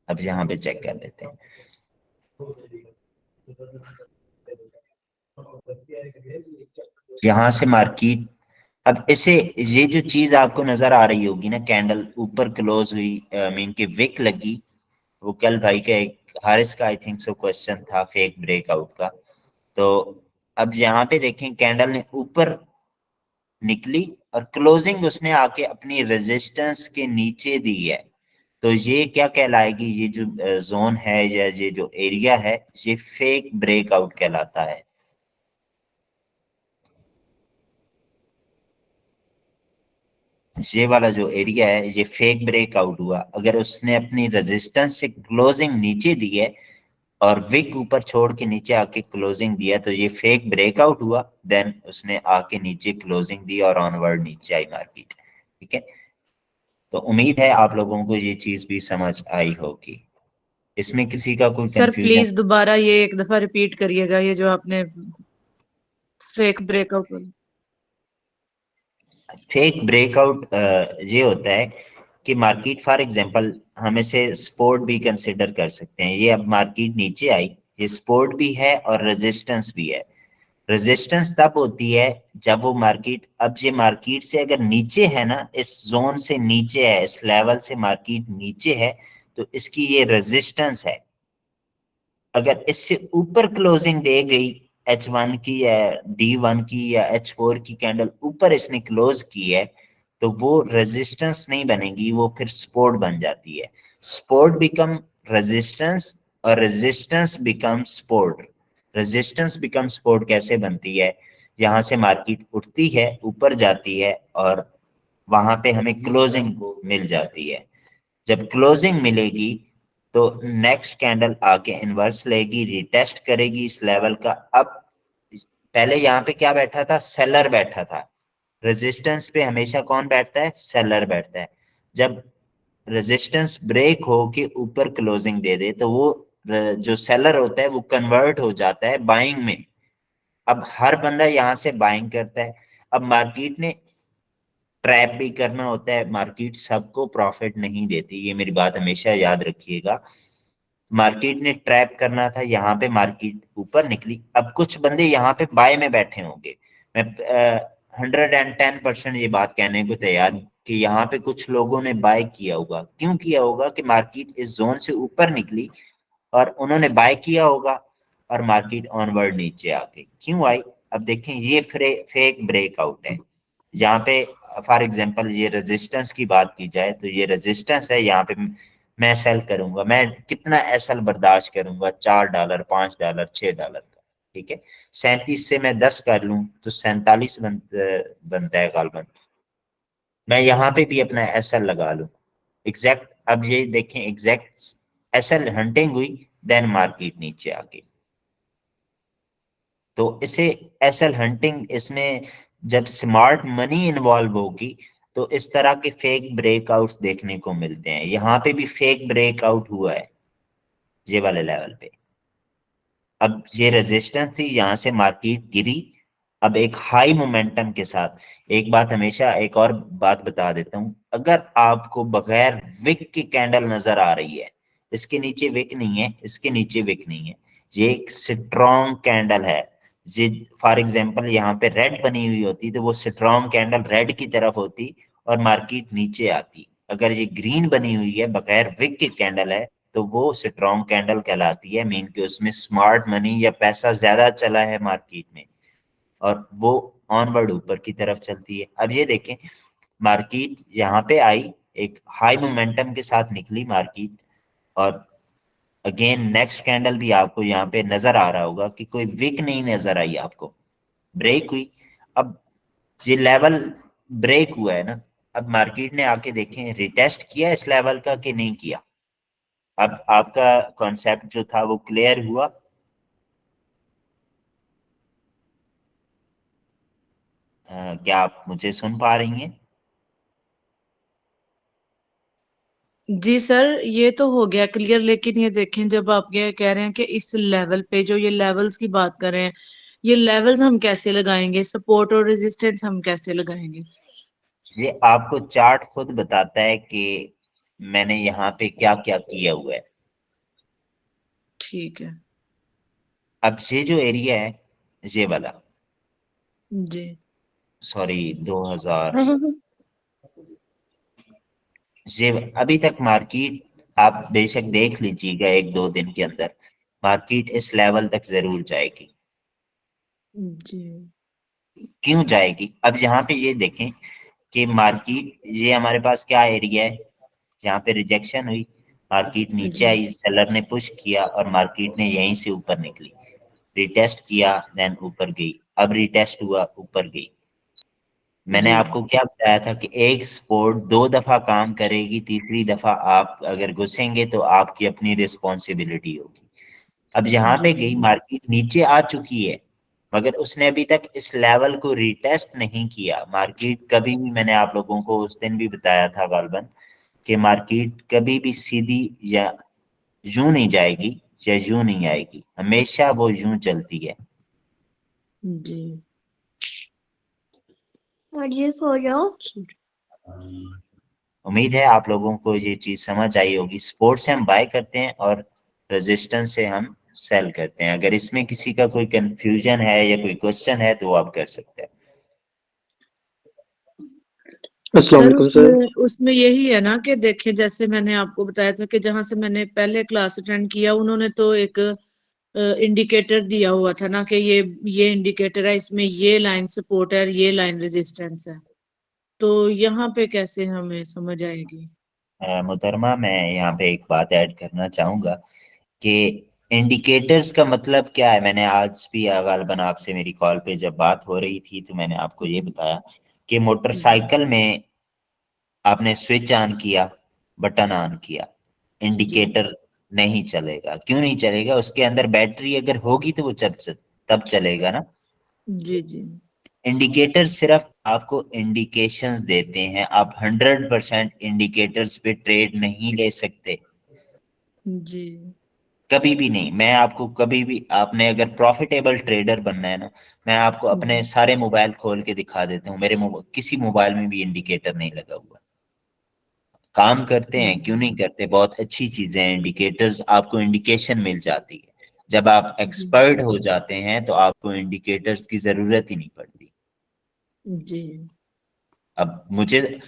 अब यहाँ पे चेक कर लेते हैं। यहाँ से मार्केट, अब इसे, ये जो चीज आपको नजर आ रही होगी ना, कैंडल ऊपर क्लोज हुई, मीन की विक लगी, वो कल भाई का एक हारिस का आई थिंक सो क्वेश्चन था फेक ब्रेकआउट का। तो अब यहाँ पे देखें, कैंडल ने ऊपर निकली और क्लोजिंग उसने आके अपनी रेजिस्टेंस के नीचे दी है, तो ये क्या कहलाएगी, ये जो जोन है या ये जो एरिया है, ये फेक ब्रेकआउट कहलाता है। ये वाला जो एरिया है ये फेक ब्रेकआउट हुआ, अगर उसने अपनी रेजिस्टेंस से क्लोजिंग नीचे दी है और विक ऊपर छोड़ के नीचे आके क्लोजिंग दिया, तो ये फेक ब्रेकआउट हुआ, देन उसने आके नीचे क्लोजिंग दी और ऑनवर्ड नीचे आई मार्केट, ठीक है। तो उम्मीद है आप लोगों को ये चीज भी समझ आई होगी, इसमें किसी का कोई सर कंफ्यूजन। प्लीज दोबारा ये एक दफा रिपीट करिएगा, ये जो आपने फेक ब्रेकआउट। फेक ब्रेकआउट ये होता है कि मार्केट फॉर एग्जांपल हम इसे सपोर्ट भी कंसिडर कर सकते हैं। ये अब मार्केट नीचे आई, ये सपोर्ट भी है और रेजिस्टेंस भी है। रेजिस्टेंस तब होती है जब वो मार्केट, अब ये मार्केट से अगर नीचे है ना, इस जोन से नीचे है, इस लेवल से मार्केट नीचे है, तो इसकी ये रेजिस्टेंस है। अगर इससे ऊपर क्लोजिंग दे गई, H1 की या D1 की या H4 की कैंडल ऊपर इसने क्लोज की है, तो वो रेजिस्टेंस नहीं बनेगी, वो फिर सपोर्ट बन जाती है। सपोर्ट बिकम रेजिस्टेंस और resistance become support. Resistance become support कैसे बनती है, यहाँ से मार्केट उठती है, ऊपर जाती है, और वहां पे हमें क्लोजिंग मिल जाती है। जब क्लोजिंग मिलेगी तो नेक्स्ट कैंडल आके इनवर्स लेगी, रिटेस्ट करेगी इस लेवल का। अब पहले यहाँ पे क्या बैठा था, सेलर बैठा था। रेजिस्टेंस पे हमेशा कौन बैठता है, सेलर बैठता है। जब रेजिस्टेंस ब्रेक हो के ऊपर क्लोजिंग दे दे तो वो जो सेलर होता है वो कन्वर्ट हो जाता है बाइंग में। अब हर बंदा यहाँ से बाइंग करता है। अब मार्केट ने ट्रैप भी करना होता है, मार्केट सबको प्रॉफिट नहीं देती, ये मेरी बात हमेशा याद रखिएगा। मार्केट ने ट्रैप करना था, यहाँ पे मार्केट ऊपर निकली। अब कुछ बंदे यहाँ पे बाय में बैठे होंगे। मैं 110% ये बात कहने को तैयार हूं कि यहाँ पे कुछ लोगों ने बाय किया होगा। क्यों किया होगा कि मार्केट इस जोन से ऊपर निकली और उन्होंने बाय किया होगा और मार्केट ऑनवर्ड नीचे आ गई। क्यों आई, अब देखें, ये फेक ब्रेकआउट है। यहाँ पे फॉर एग्जांपल ये रेजिस्टेंस की बात की जाए तो ये रेजिस्टेंस है, यहाँ पे मैं सेल करूंगा, मैं कितना एसएल बर्दाश्त करूंगा, $4, $5, $6 का। ठीक है, 37 से मैं 10 कर लूं तो 47 बनता है गालबन। मैं यहाँ पे भी अपना एसएल लगा लूं एग्जैक्ट। अब ये देखें, एग्जैक्ट एसएल हंटिंग हुई, देन मार्केट नीचे आ गई। तो इसे एसएल हंटिंग, इसमें जब स्मार्ट मनी इन्वॉल्व होगी तो इस तरह के फेक ब्रेकआउट्स देखने को मिलते हैं। यहाँ पे भी फेक ब्रेकआउट हुआ है ये वाले लेवल पे। अब ये रेजिस्टेंस थी, यहाँ से मार्केट गिरी। अब एक हाई मोमेंटम के साथ, एक बात हमेशा, एक और बात बता देता हूं, अगर आपको बगैर विक की कैंडल नजर आ रही है, इसके नीचे विक नहीं है, इसके नीचे विक नहीं है, ये एक स्ट्रॉन्ग कैंडल है। ये फॉर एग्जांपल यहाँ पे रेड बनी हुई होती तो वो स्ट्रॉन्ग कैंडल रेड की तरफ होती और मार्केट नीचे आती। अगर ये ग्रीन बनी हुई है, बगैर विक की कैंडल है, तो वो स्ट्रॉन्ग कैंडल कहलाती है। मीन कि उसमें स्मार्ट मनी या पैसा ज्यादा चला है मार्केट में और वो ऑनवर्ड ऊपर की तरफ चलती है। अब ये देखें, मार्केट यहाँ पे आई, एक हाई मोमेंटम के साथ निकली मार्केट, और अगेन नेक्स्ट कैंडल भी आपको यहाँ पे नजर आ रहा होगा कि कोई विक नहीं नजर आई आपको, ब्रेक हुई। अब ये लेवल ब्रेक हुआ है ना, अब मार्केट ने आके देखें रिटेस्ट किया इस लेवल का कि नहीं किया। अब आपका कॉन्सेप्ट जो था वो क्लियर हुआ। क्या आप मुझे सुन पा रही हैं? जी सर, ये तो हो गया क्लियर, लेकिन ये देखें, जब आप ये कह रहे हैं कि इस लेवल पे, जो ये लेवल्स की बात कर रहे हैं, ये लेवल्स हम कैसे लगाएंगे, सपोर्ट और रेजिस्टेंस हम कैसे लगाएंगे? ये आपको चार्ट खुद बताता है कि मैंने यहाँ पे क्या क्या किया हुआ है। ठीक है। अब ये जो एरिया है, ये वाला, जी। सॉरी 2000, ये अभी तक मार्केट, आप बेशक देख लीजिएगा एक दो दिन के अंदर मार्केट इस लेवल तक जरूर जाएगी। जी। क्यों जाएगी, अब यहाँ पे ये देखें कि मार्केट, ये हमारे पास क्या एरिया है, यहाँ पे रिजेक्शन हुई, मार्केट नीचे जी। आई, सेलर ने पुश किया और मार्केट ने यहीं से ऊपर निकली, रिटेस्ट किया, देन ऊपर गई, अब रिटेस्ट हुआ, ऊपर गई। मैंने जी। आपको क्या बताया था कि एक स्पोर्ट दो दफा काम करेगी, तीसरी दफा आप अगर घुसेंगे तो आपकी अपनी रिस्पॉन्सिबिलिटी होगी। अब यहाँ जी। पे गई, मार्केट नीचे आ चुकी है, मगर उसने अभी तक इस लेवल को रिटेस्ट नहीं किया। मार्केट कभी भी, मैंने आप लोगों को उस दिन भी बताया था गालबन, कि मार्केट कभी भी सीधी या यूं नहीं जाएगी या यूं नहीं आएगी, हमेशा वो यूं चलती है। जी। और ये सो जाओ। उम्मीद है आप लोगों को ये चीज समझ आई होगी। सपोर्ट से हम बाय करते हैं और रेजिस्टेंस से हम सेल करते हैं। अगर इसमें किसी का कोई कंफ्यूजन है या कोई क्वेश्चन है तो आप कर सकते हैं। अस्सलाम सर, वालेकुम सर। उसमें उसमें यही है ना कि देखें, जैसे मैंने आपको बताया था कि जहां से मैंने पहले क्लास अटेंड किया, उन्होंने तो एक इंडिकेटर दिया हुआ था ना कि ये इंडिकेटर है, इसमें ये लाइन सपोर्ट है और ये लाइन रेजिस्टेंस है। तो यहाँ पे कैसे हमें समझ आएगी? मोहतरमा, मैं यहाँ पे एक बात ऐड करना चाहूंगा कि इंडिकेटर्स का मतलब क्या है। मैंने आज भी गालबन आपसे मेरी कॉल पे जब बात हो रही थी तो मैंने आपको ये बताया कि जी। मोटरसाइकिल में आपने स्विच ऑन किया, बटन ऑन किया, जी। इंडिकेटर नहीं चलेगा। क्यों नहीं चलेगा? उसके अंदर बैटरी अगर होगी तो वो तब चलेगा ना। जी जी इंडिकेटर सिर्फ आपको इंडिकेशंस देते हैं, आप 100% इंडिकेटर्स पे ट्रेड नहीं ले सकते, जी कभी भी नहीं। मैं आपको कभी भी, आपने अगर प्रॉफिटेबल ट्रेडर बनना है ना, मैं आपको अपने जी सारे मोबाइल खोल के दिखा देता हूँ, मेरे किसी मोबाइल में भी इंडिकेटर नहीं लगा हुआ। काम करते हैं, क्यों नहीं करते? बहुत अच्छी चीजें हैं इंडिकेटर्स, आपको इंडिकेशन मिल जाती है। जब आप जी एक्सपर्ट हो जाते हैं तो आपको इंडिकेटर्स की जरूरत ही नहीं पड़ती। जी अब मुझे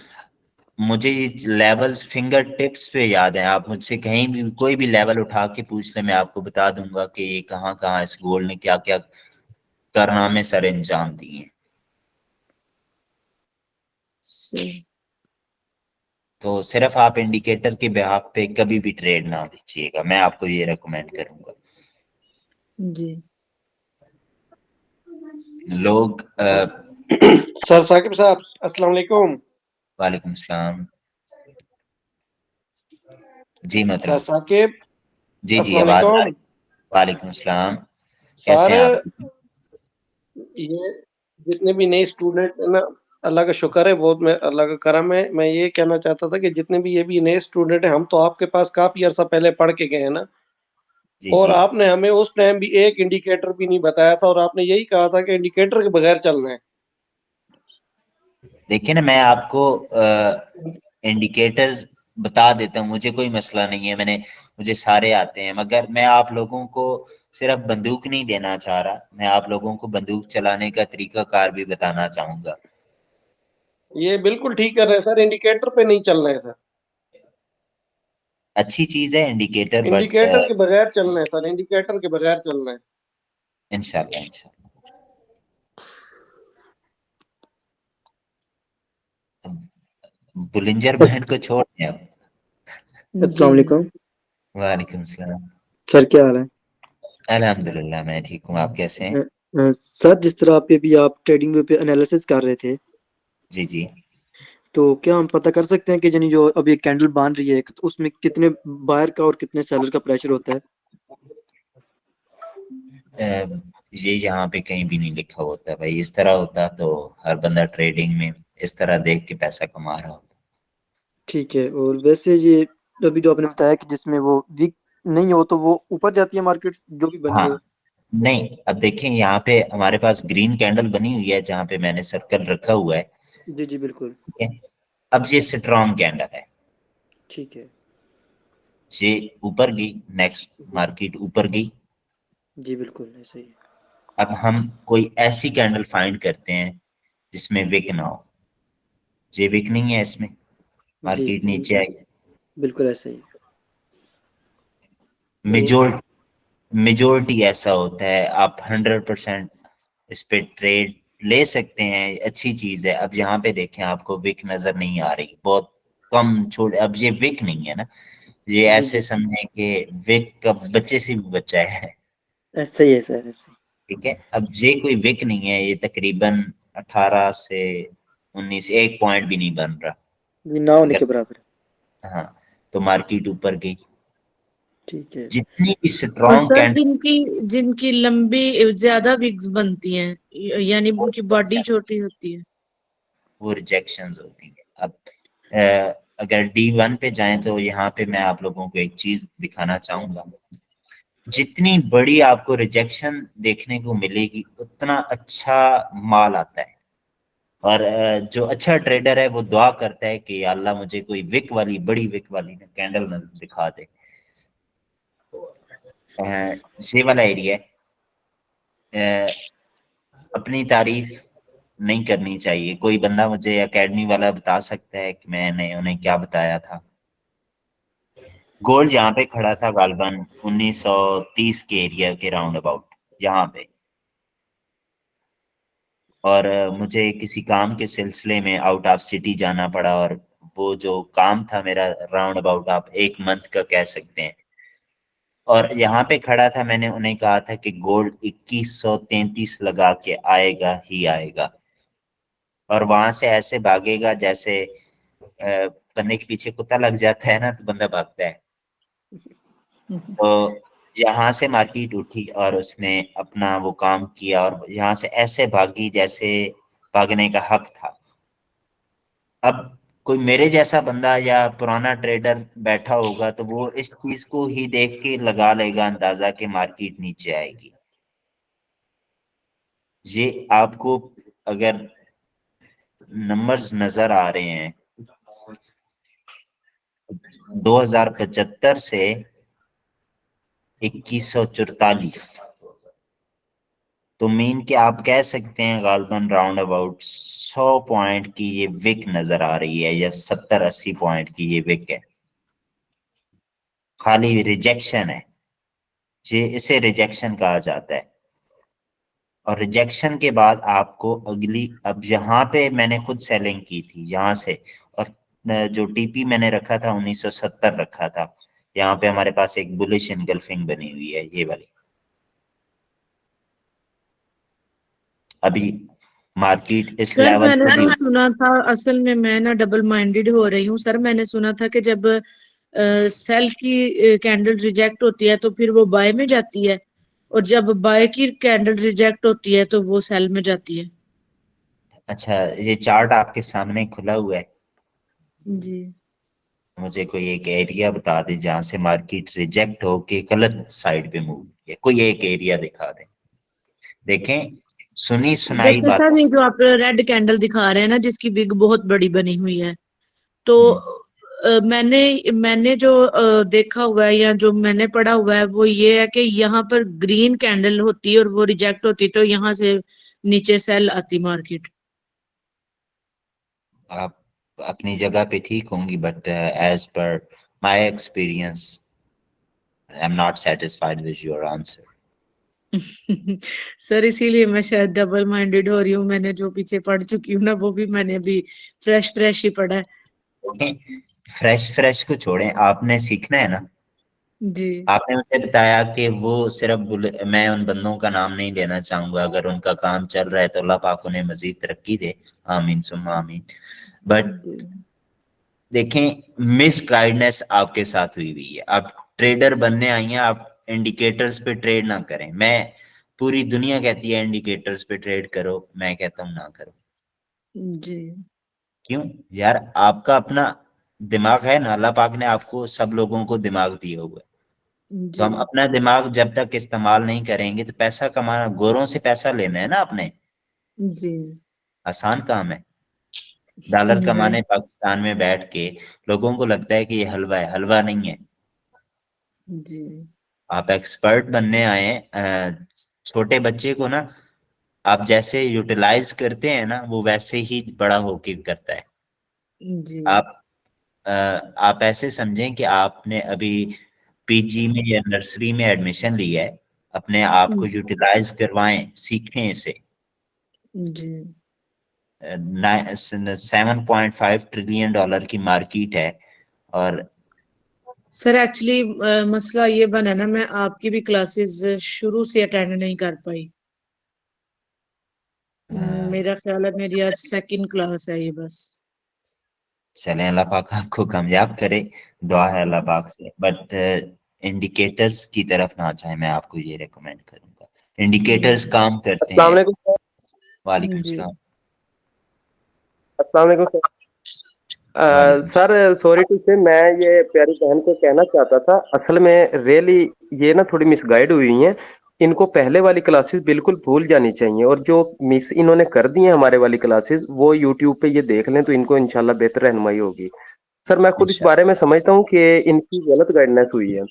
मुझे ये लेवल्स फिंगर टिप्स पे याद है। आप मुझसे कहीं भी कोई भी लेवल उठा के पूछ ले, मैं आपको बता दूंगा कि ये कहाँ कहाँ इस गोल्ड ने क्या क्या कारनामे सर अंजाम दिए हैं। सही। तो सिर्फ आप इंडिकेटर के बिहाफ पे कभी भी ट्रेड ना लीजिएगा, मैं आपको ये रेकमेंड करूंगा। जी लोग सर साकिब साहब, अस्सलाम वालेकुम। वालेकुम सलाम। जी सर मतलब, साकिब, जी जी अस्सलाम आवाज आ रही। वालेकुम। वालेकुम सलाम। कैसे सर, हैं आप? ये जितने भी नए स्टूडेंट है ना, अल्लाह का शुक्र है, बहुत मैं अल्लाह का करम है। मैं ये कहना चाहता था कि जितने भी ये भी नए स्टूडेंट हैं, हम तो आपके पास काफी अरसा पहले पढ़ के गए हैं ना, जी और जी। आपने हमें उस टाइम भी एक इंडिकेटर भी नहीं बताया था, और आपने यही कहा था कि इंडिकेटर के बगैर चलना है। देखिए ना, मैं आपको इंडिकेटर्स बता देता हूँ, मुझे कोई मसला नहीं है। मुझे सारे आते हैं, मगर मैं आप लोगों को सिर्फ बंदूक नहीं देना चाह रहा, मैं आप लोगों को बंदूक चलाने का तरीका कार भी बताना चाहूंगा। ये बिल्कुल ठीक कर रहे हैं सर, इंडिकेटर पे नहीं चलना है सर। अच्छी चीज है इंडिकेटर, बट इंडिकेटर के बगैर चलना है सर, इंडिकेटर के बगैर चलना है। इंशाल्लाह इंशाल्लाह। बुलिंजर बैंड को छोड़ दें अब। अस्सलाम जी वालेकुम। वालेकुम सलाम। सर क्या हाल है? अल्हम्दुलिल्लाह मैं ठीक हूँ, आप कैसे हैं? सर जिस तरह पे भी आप ट्रेडिंग व्यू पे एनालिसिस कर रहे थे, जी जी। तो क्या हम पता कर सकते हैं कि यानी जो अभी कैंडल बन रही है तो उसमें कितने बायर का और कितने सेलर का प्रेशर होता है? ये यहाँ पे कहीं भी नहीं लिखा होता भाई। इस तरह होता तो हर बंदा ट्रेडिंग में इस तरह देख के पैसा कमा रहा होता। ठीक है। और वैसे ये अभी जो आपने बताया कि जिसमें वो वीक नहीं हो तो वो ऊपर जाती है मार्केट जो भी बनी हो। हाँ, नहीं, अब देखें यहाँ पे हमारे पास ग्रीन कैंडल बनी हुई है जहाँ पे मैंने सर्कल रखा हुआ है। जी जी बिल्कुल। ठीक है, अब ये स्ट्रॉन्ग कैंडल है, ठीक है। ये ऊपर गई, नेक्स्ट मार्केट ऊपर गई। जी बिल्कुल ऐसा ही है। अब हम कोई ऐसी कैंडल फाइंड करते हैं जिसमें विक ना हो। ये विक नहीं है इसमें, जी मार्केट नीचे आई। बिल्कुल ऐसा ही है। तो मेजोरिटी ऐसा होता है, आप 100% इस पे ट्रेड ले सकते हैं, अच्छी चीज है। अब यहाँ पे देखें, आपको विक नजर नहीं आ रही, बहुत कम छोड़। अब ये विक नहीं है ना, ये जी ऐसे जी समझें कि विक का बच्चे से भी बच्चा है। ऐसा ही है सर, ऐसा ही। ठीक है, अब ये कोई विक नहीं है, ये तकरीबन 18 से 19, एक पॉइंट भी नहीं बन रहा। ये ना होने अगर, के बराबर है। हाँ, तो मार्केट ऊपर गई। ठीक है। जितनी भी और स्ट्रॉन्ग सर कैंडल, जिनकी जिनकी लंबी ज्यादा विग्स बनती हैं, यानी उनकी बॉडी छोटी होती है। वो रिजेक्शंस होती है। अब अगर D1 पे जाएं तो यहाँ पे मैं आप लोगों को एक चीज दिखाना चाहूंगा। जितनी बड़ी आपको रिजेक्शन देखने को मिलेगी उतना अच्छा माल आता है। और जो अच्छा ट्रेडर है वो दुआ करता है कि या अल्लाह मुझे कोई विक वाली, बड़ी विक वाली कैंडल न दिखा दे। अ, ये वाला एरिया है, अपनी तारीफ नहीं करनी चाहिए। कोई बंदा मुझे एकेडमी वाला बता सकता है कि मैंने उन्हें क्या बताया था? गोल्ड यहाँ पे खड़ा था गालबन 1930 के एरिया के राउंड अबाउट यहाँ पे। और मुझे किसी काम के सिलसिले में आउट ऑफ सिटी जाना पड़ा, और वो जो काम था मेरा राउंड अबाउट आप एक मंथ का कह सकते हैं। और यहाँ पे खड़ा था, मैंने उन्हें कहा था कि गोल्ड 2133 लगा के आएगा ही आएगा, और वहां से ऐसे भागेगा जैसे बंदे के पीछे कुत्ता लग जाता है ना, तो बंदा भागता है। तो यहाँ से मार्केट उठी और उसने अपना वो काम किया और यहाँ से ऐसे भागी जैसे भागने का हक था। अब कोई मेरे जैसा बंदा या पुराना ट्रेडर बैठा होगा तो वो इस चीज को ही देख के लगा लेगा अंदाजा कि मार्केट नीचे आएगी। ये आपको अगर नंबर्स नजर आ रहे हैं 2075 से 2144, तो मीन कि आप कह सकते हैं गालबन राउंड अबाउट 100 पॉइंट की ये विक नजर आ रही है या 70-80 पॉइंट की ये विक है। खाली रिजेक्शन है, ये इसे रिजेक्शन कहा जाता है। और रिजेक्शन के बाद आपको अगली, अब यहाँ पे मैंने खुद सेलिंग की थी यहाँ से, और जो टीपी मैंने रखा था 1970 रखा था। यहाँ पे हमारे पास एक बुलिश इनगल्फिंग बनी हुई है ये वाली। अभी मार्केट इस सर लेवल मैंने से भी तो सुना था, असल में मैं ना डबल माइंडेड हो रही हूँ सर। मैंने सुना था कि जब सेल की कैंडल रिजेक्ट होती है तो फिर वो बाय में जाती है, और जब बाय की कैंडल रिजेक्ट होती है तो वो सेल में जाती है। अच्छा, ये चार्ट आपके सामने खुला हुआ है। जी मुझे कोई एक एरिया बता दे जहां से मार्केट रिजेक्ट होके गलत साइड पे मूव किया, कोई एक एरिया दिखा दे। देखें, सुनी सुनाई जैसे बात। सर ये जो आप रेड कैंडल दिखा रहे हैं ना, जिसकी विग बहुत बड़ी बनी हुई है, तो मैंने जो देखा हुआ है या जो मैंने पढ़ा हुआ है वो ये है कि यहाँ पर ग्रीन कैंडल होती है और वो रिजेक्ट होती, तो यहाँ से नीचे सेल आती मार्केट। आप अपनी जगह पे ठीक होंगी, but as per my experience I am not satisfied with your answer. Sir इसीलिए मैं शायद डबल माइंडेड हो रही हूँ। मैंने जो पीछे पढ़ चुकी हूँ ना, वो भी मैंने अभी फ्रेश फ्रेश ही पढ़ा है। फ्रेश फ्रेश को छोड़ें, आपने सीखना है ना। जी आपने मुझे बताया कि वो सिर्फ मैं उन बंदों का नाम नहीं लेना चाहूंगा, अगर उनका काम चल रहा है तो अल्लाह पाक उन्हें मजीद तरक्की दे, आमीन सुम्मा आमीन। बट जी देखें, मिस गाइडनेस आपके साथ हुई हुई है। आप ट्रेडर बनने आई हैं, आप इंडिकेटर्स पे ट्रेड ना करें। मैं, पूरी दुनिया कहती है इंडिकेटर्स पे ट्रेड करो, मैं कहता हूँ ना करो। जी क्यों यार, आपका अपना दिमाग है ना, अल्लाह पाक ने आपको सब लोगों को दिमाग दिए हुए। तो जी हम अपना दिमाग जब तक इस्तेमाल नहीं करेंगे तो पैसा कमाना, गोरों से पैसा लेना है ना आपने, जी आसान काम है। डॉलर नहीं कमाने पाकिस्तान में बैठ के लोगों को लगता है कि ये हलवा है, हलवा नहीं है। जी आप एक्सपर्ट बनने आए हैं। छोटे बच्चे को ना आप जैसे यूटिलाइज करते हैं ना, वो वैसे ही बड़ा होके करता है। जी आप आप ऐसे समझें कि आपने अभी पीजी में या नर्सरी में एडमिशन लिया है, अपने आप को यूटिलाइज करवाएं, सीखें इसे। जी 7.5 ट्रिलियन डॉलर की मार्केट है। और सर एक्चुअली मसला ये बना ना, मैं आपकी भी क्लासेस शुरू से अटेंड नहीं कर पाई। मेरा ख्याल है मेरी आज सेकंड क्लास है ये बस। चलें, अल्लाह पाक आपको कामयाब करे, दुआ है अल्लाह पाक से। बट इंडिकेटर्स की तरफ ना जाए, मैं आपको ये रेकमेंड करूंगा। इंडिकेटर्स काम करते अस्सलाम हैं। वालेकुम सर। वालेकुम जी सलाम। अस्सलाम वालेकुम सर। वालेकुम सर सॉरी टू से, मैं ये प्यारी बहन को कहना चाहता था, असल में रियली ये ना थोड़ी मिसगाइड हुई हैं। इनको पहले वाली क्लासेस बिल्कुल भूल जानी चाहिए, और जो मिस इन्होंने कर दी है हमारे वाली क्लासेस, वो यूट्यूब पे ये देख लें तो इनको इंशाल्लाह बेहतर रहनुमाई होगी। सर मैं खुद इस इंशाल्लाह। बारे में समझता हूँ कि इनकी गलत गाइडेंस हुई है।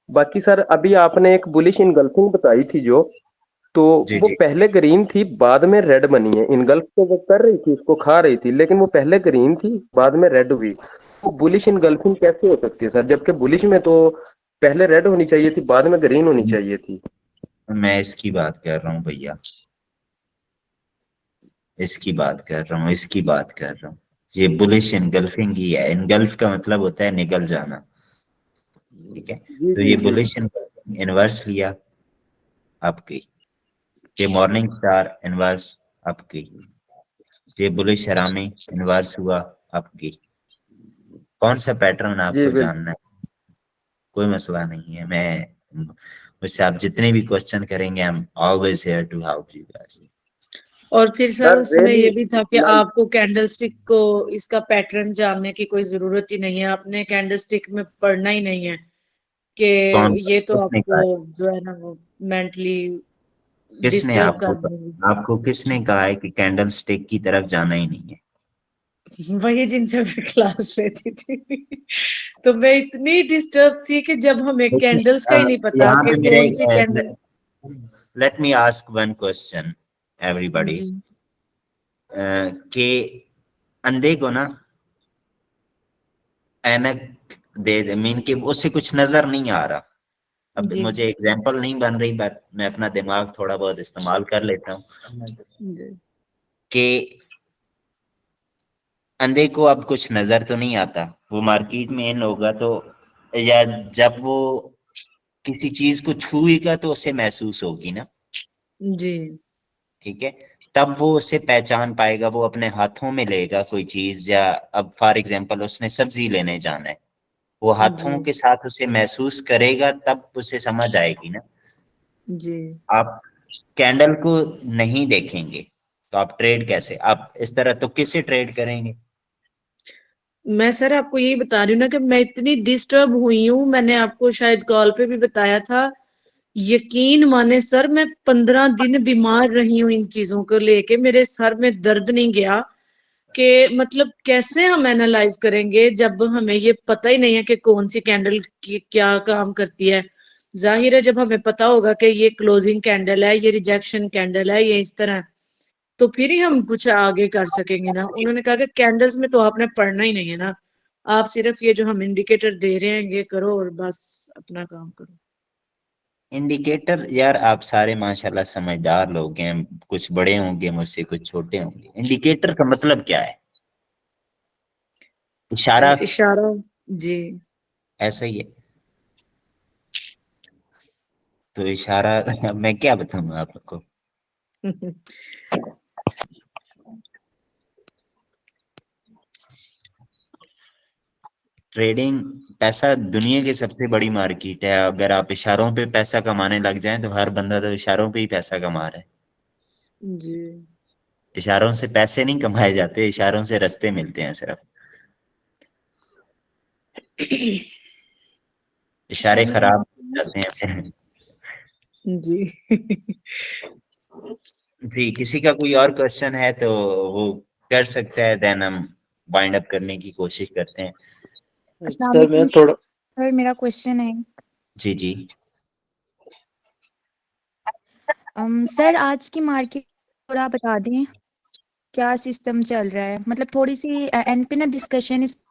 बाकी सर अभी आपने एक बुलिश इनगल्फिंग बताई थी जो, तो जी वो जी। पहले ग्रीन थी बाद में रेड बनी है। इनगल्फ तो वो कर रही थी, उसको खा रही थी, लेकिन वो पहले ग्रीन थी बाद में रेड हुई। वो बुलिश इनगल्फिंग कैसे हो सकती है सर, जबकि बुलिश में तो पहले रेड होनी चाहिए थी बाद में ग्रीन होनी चाहिए थी। मैं इसकी बात कर रहा हूँ भैया, इसकी बात कर रहा हूँ, इसकी बात कर रहा हूँ। ये बुलिश इनगल्फिंग ही है। इनगल्फ का मतलब होता है निगल जाना, ठीक है। जी तो जी ये जी। बुलिश इनगल्फिंग इनवर्स लिया आपकी, ये मॉर्निंग स्टार इनवर्स आपकी, ये बुलिश हरामी इनवर्स हुआ आपकी। कौन सा पैटर्न जी आपको बिल्कुल। जानना है? कोई मसला नहीं है। मुझसे आप जितने भी क्वेश्चन करेंगे, I am always here to help you guys. और फिर सर सर उसमें रियली ये भी था कि आपको कैंडलस्टिक को इसका पैटर्न जानने की कोई जरूरत ही नहीं है, आपने कैंडलस्टिक में पढ़ना ही नहीं है कि ये तो किसने आपको कहा? जो है ना वो मेंटली किसने डिस्टर्ब आपको कर देंगे। आपको किसने कहा है कि कैंडल स्टिक की तरफ जाना ही नहीं है? वही जिनसे मैं क्लास लेती थी तो मैं इतनी डिस्टर्ब थी कि जब हमें देखिए, कैंडल्स का ही नहीं पता यहाँ कि पे मेरे कौन सी candle. Let me ask one question everybody, जी कि अंधे को ना ऐनक दे मीन कि उससे कुछ नजर नहीं आ रहा। अब जी मुझे एग्जांपल नहीं बन रही, बट मैं अपना दिमाग थोड़ा बहुत इस्तेमाल कर लेता हूँ जी कि अंधे को अब कुछ नजर तो नहीं आता, वो मार्केट में इन होगा तो, या जब वो किसी चीज को छुएगा तो उसे महसूस होगी ना, जी ठीक है, तब वो उसे पहचान पाएगा, वो अपने हाथों में लेगा कोई चीज, या अब फॉर एग्जांपल उसने सब्जी लेने जाना है, वो जी हाथों के साथ उसे महसूस करेगा, तब उसे समझ आएगी ना। जी। आप कैंडल को नहीं देखेंगे तो आप ट्रेड कैसे, आप इस तरह तो किससे ट्रेड करेंगे? मैं सर आपको यही बता रही हूँ ना कि मैं इतनी डिस्टर्ब हुई हूँ, मैंने आपको शायद कॉल पे भी बताया था। यकीन माने सर, मैं 15 दिन बीमार रही हूँ इन चीजों को लेके, मेरे सर में दर्द नहीं गया कि मतलब कैसे हम एनालाइज करेंगे जब हमें ये पता ही नहीं है कि कौन सी कैंडल क्या काम करती है। जाहिर है जब हमें पता होगा कि ये क्लोजिंग कैंडल है, ये रिजेक्शन कैंडल है, ये इस तरह, तो फिर ही हम कुछ आगे कर सकेंगे ना। उन्होंने कहा कि कैंडल्स में तो आपने पढ़ना ही नहीं है ना, आप सिर्फ ये जो हम इंडिकेटर दे रहे हैं ये करो और बस अपना काम करो। इंडिकेटर यार, आप सारे माशाल्लाह समझदार लोग हैं, कुछ बड़े होंगे मुझसे, कुछ छोटे होंगे। इंडिकेटर का मतलब क्या है? इशारा, इशारा। जी ऐसा ही है। तो इशारा मैं क्या बताऊंगा आपको? ट्रेडिंग, पैसा दुनिया की सबसे बड़ी मार्केट है। अगर आप इशारों पे पैसा कमाने लग जाएं तो हर बंदा तो इशारों पे ही पैसा कमा रहा है। जी इशारों से पैसे नहीं कमाए जाते, इशारों से रास्ते मिलते हैं सिर्फ। इशारे खराब हो जाते हैं। जी जी, किसी का कोई और क्वेश्चन है तो वो कर सकता है, देन हम वाइंड अप करने की कोशिश करते हैं। सर अस्सलाम मैं वालेकुम थोड़ा सर, मेरा क्वेश्चन है। जी जी। सर आज की मार्केट थोड़ा बता दें, क्या सिस्टम चल रहा है? मतलब थोड़ी सी एंड पे ना डिस्कशन इस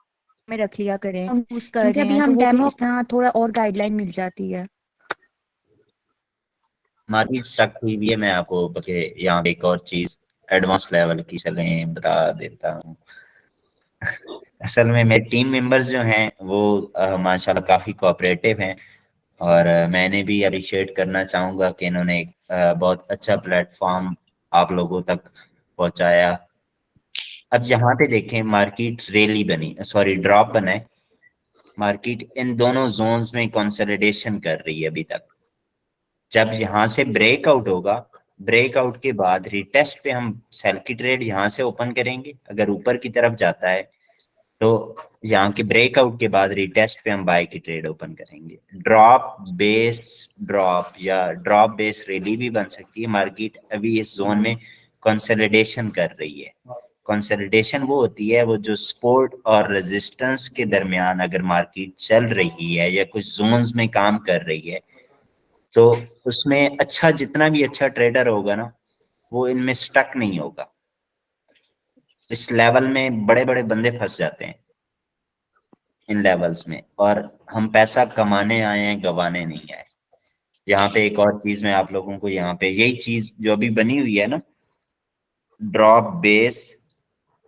में रख लिया करें, हम यूज कर क्योंकि रहे अभी हैं तो हम वो भी डेमो इतना थोड़ा और गाइडलाइन मिल जाती है। मार्केट स्टक हुई हुई है, मैं आपको यहाँ पे एक और चीज एडवांस लेवल की चलें बता देता हूँ। असल में मेरे टीम मेंबर्स जो हैं वो माशाल्लाह काफी कोऑपरेटिव हैं, और मैंने भी अप्रिशिएट करना चाहूंगा कि इन्होंने एक बहुत अच्छा प्लेटफॉर्म आप लोगों तक पहुंचाया। अब यहाँ पे देखें, मार्केट रैली बनी, सॉरी ड्रॉप बना है। मार्केट इन दोनों जोन्स में कंसोलिडेशन कर रही है अभी तक। जब यहाँ से ब्रेकआउट होगा, ब्रेकआउट के बाद रिटेस्ट पे हम सेल की ट्रेड यहाँ से ओपन करेंगे। अगर ऊपर की तरफ जाता है तो यहाँ के ब्रेकआउट के बाद रिटेस्ट पे हम बाय की ट्रेड ओपन करेंगे। ड्रॉप या ड्रॉप बेस रैली भी बन सकती है। मार्केट अभी इस जोन में कंसोलिडेशन कर रही है। कंसोलिडेशन वो होती है, वो जो सपोर्ट और रेजिस्टेंस के दरमियान अगर मार्केट चल रही है या कुछ जोन्स में काम कर रही है, तो उसमें अच्छा, जितना भी अच्छा ट्रेडर होगा ना, वो इनमें स्टक नहीं होगा। इस लेवल में बड़े बड़े बंदे फंस जाते हैं इन लेवल्स में, और हम पैसा कमाने आए हैं, गवाने नहीं आए। यहाँ पे एक और चीज मैं आप लोगों को, यहाँ पे यही चीज जो अभी बनी हुई है ना, ड्रॉप बेस,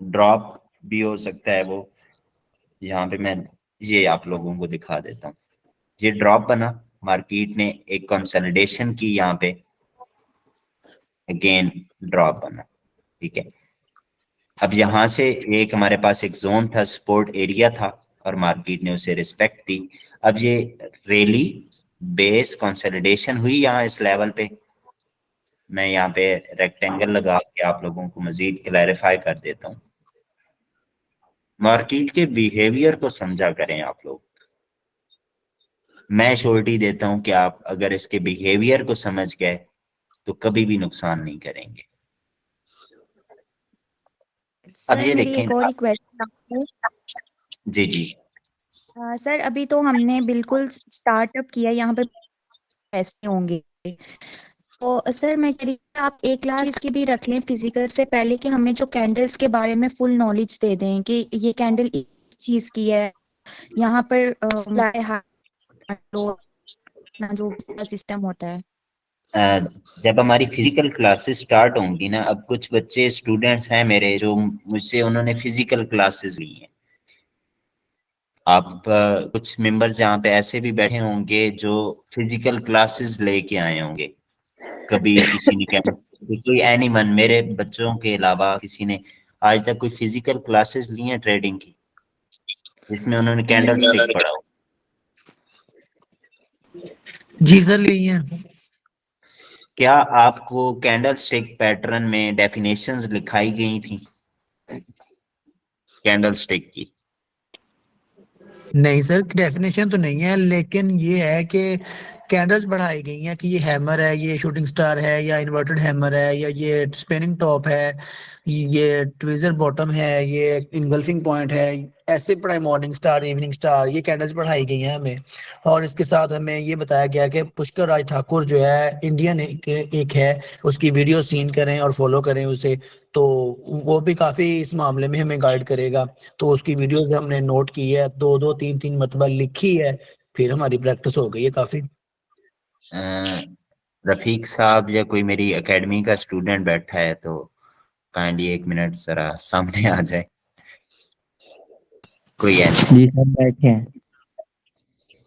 ड्रॉप भी हो सकता है वो। यहाँ पे मैं ये आप लोगों को दिखा देता हूँ। ये ड्रॉप बना, मार्केट ने एक कंसोलिडेशन की, यहाँ पे अगेन ड्रॉप बना, ठीक है। अब यहाँ से एक हमारे पास एक जोन था, सपोर्ट एरिया था, और मार्केट ने उसे रिस्पेक्ट दी। अब ये रैली बेस कंसोलिडेशन हुई यहाँ इस लेवल पे। मैं यहाँ पे रेक्टेंगल लगा के आप लोगों को मजीद क्लैरिफाई कर देता हूँ। मार्केट के बिहेवियर को समझा करें आप लोग। मैं श्योरिटी देता हूं कि आप अगर इसके बिहेवियर को समझ गए तो कभी भी नुकसान नहीं करेंगे। अब सर ये मेरी देखें एक और रिक्वेस्ट आपसे। जी जी सर अभी तो हमने बिल्कुल स्टार्टअप किया, यहाँ पर पैसे होंगे, तो सर मैं कह रही हूँ आप एक क्लास की भी रख लें फिजिकल से पहले, कि हमें जो कैंडल्स के बारे में फुल नॉलेज दे दें कि ये कैंडल इस चीज की है, यहाँ पर जो सिस्टम होता है। जब हमारी फिजिकल क्लासेस स्टार्ट होंगी ना, अब कुछ बच्चे स्टूडेंट्स हैं मेरे जो मुझसे उन्होंने फिजिकल क्लासेस ली हैं। आप कुछ मेंबर्स यहाँ पे ऐसे भी बैठे होंगे जो फिजिकल क्लासेस लेके आए होंगे। कभी किसी ने कोई एनीवन मेरे बच्चों के अलावा किसी ने आज तक कोई फिजिकल क्लासेस ली हैं ट्रेडिंग की, जिसमें उन्होंने कैंडल स्टिक पढ़ा हो? जी सर ली है। क्या आपको कैंडल स्टिक पैटर्न में डेफिनेशंस लिखाई गई थी कैंडल स्टिक की? नहीं सर डेफिनेशन तो नहीं है, लेकिन ये है कि कैंडल्स बढ़ाई गई हैं कि ये हैमर है, ये शूटिंग स्टार है, या इन्वर्टेड हैमर है, या ये स्पिनिंग टॉप है, ये ट्विजर बॉटम है, ये इनगल्फिंग पॉइंट है। ऐसे पढ़ाई मॉर्निंग स्टार, इवनिंग स्टार, ये कैंडल्स बढ़ाई गई हैं हमें। और इसके साथ हमें ये बताया गया कि पुष्कर राज ठाकुर जो है इंडियन एक है, उसकी वीडियो सीन करें और फॉलो करें उसे, तो वो भी काफी इस मामले में हमें गाइड करेगा। तो उसकी वीडियोस हमने नोट की है, दो दो तीन तीन मरतबा लिखी है, फिर हमारी प्रैक्टिस हो गई है काफी। रफीक साहब या कोई मेरी एकेडमी का स्टूडेंट बैठा है तो काइंडली 1 मिनट जरा सामने आ जाए। कोई है नहीं? जी सर बैठे हैं।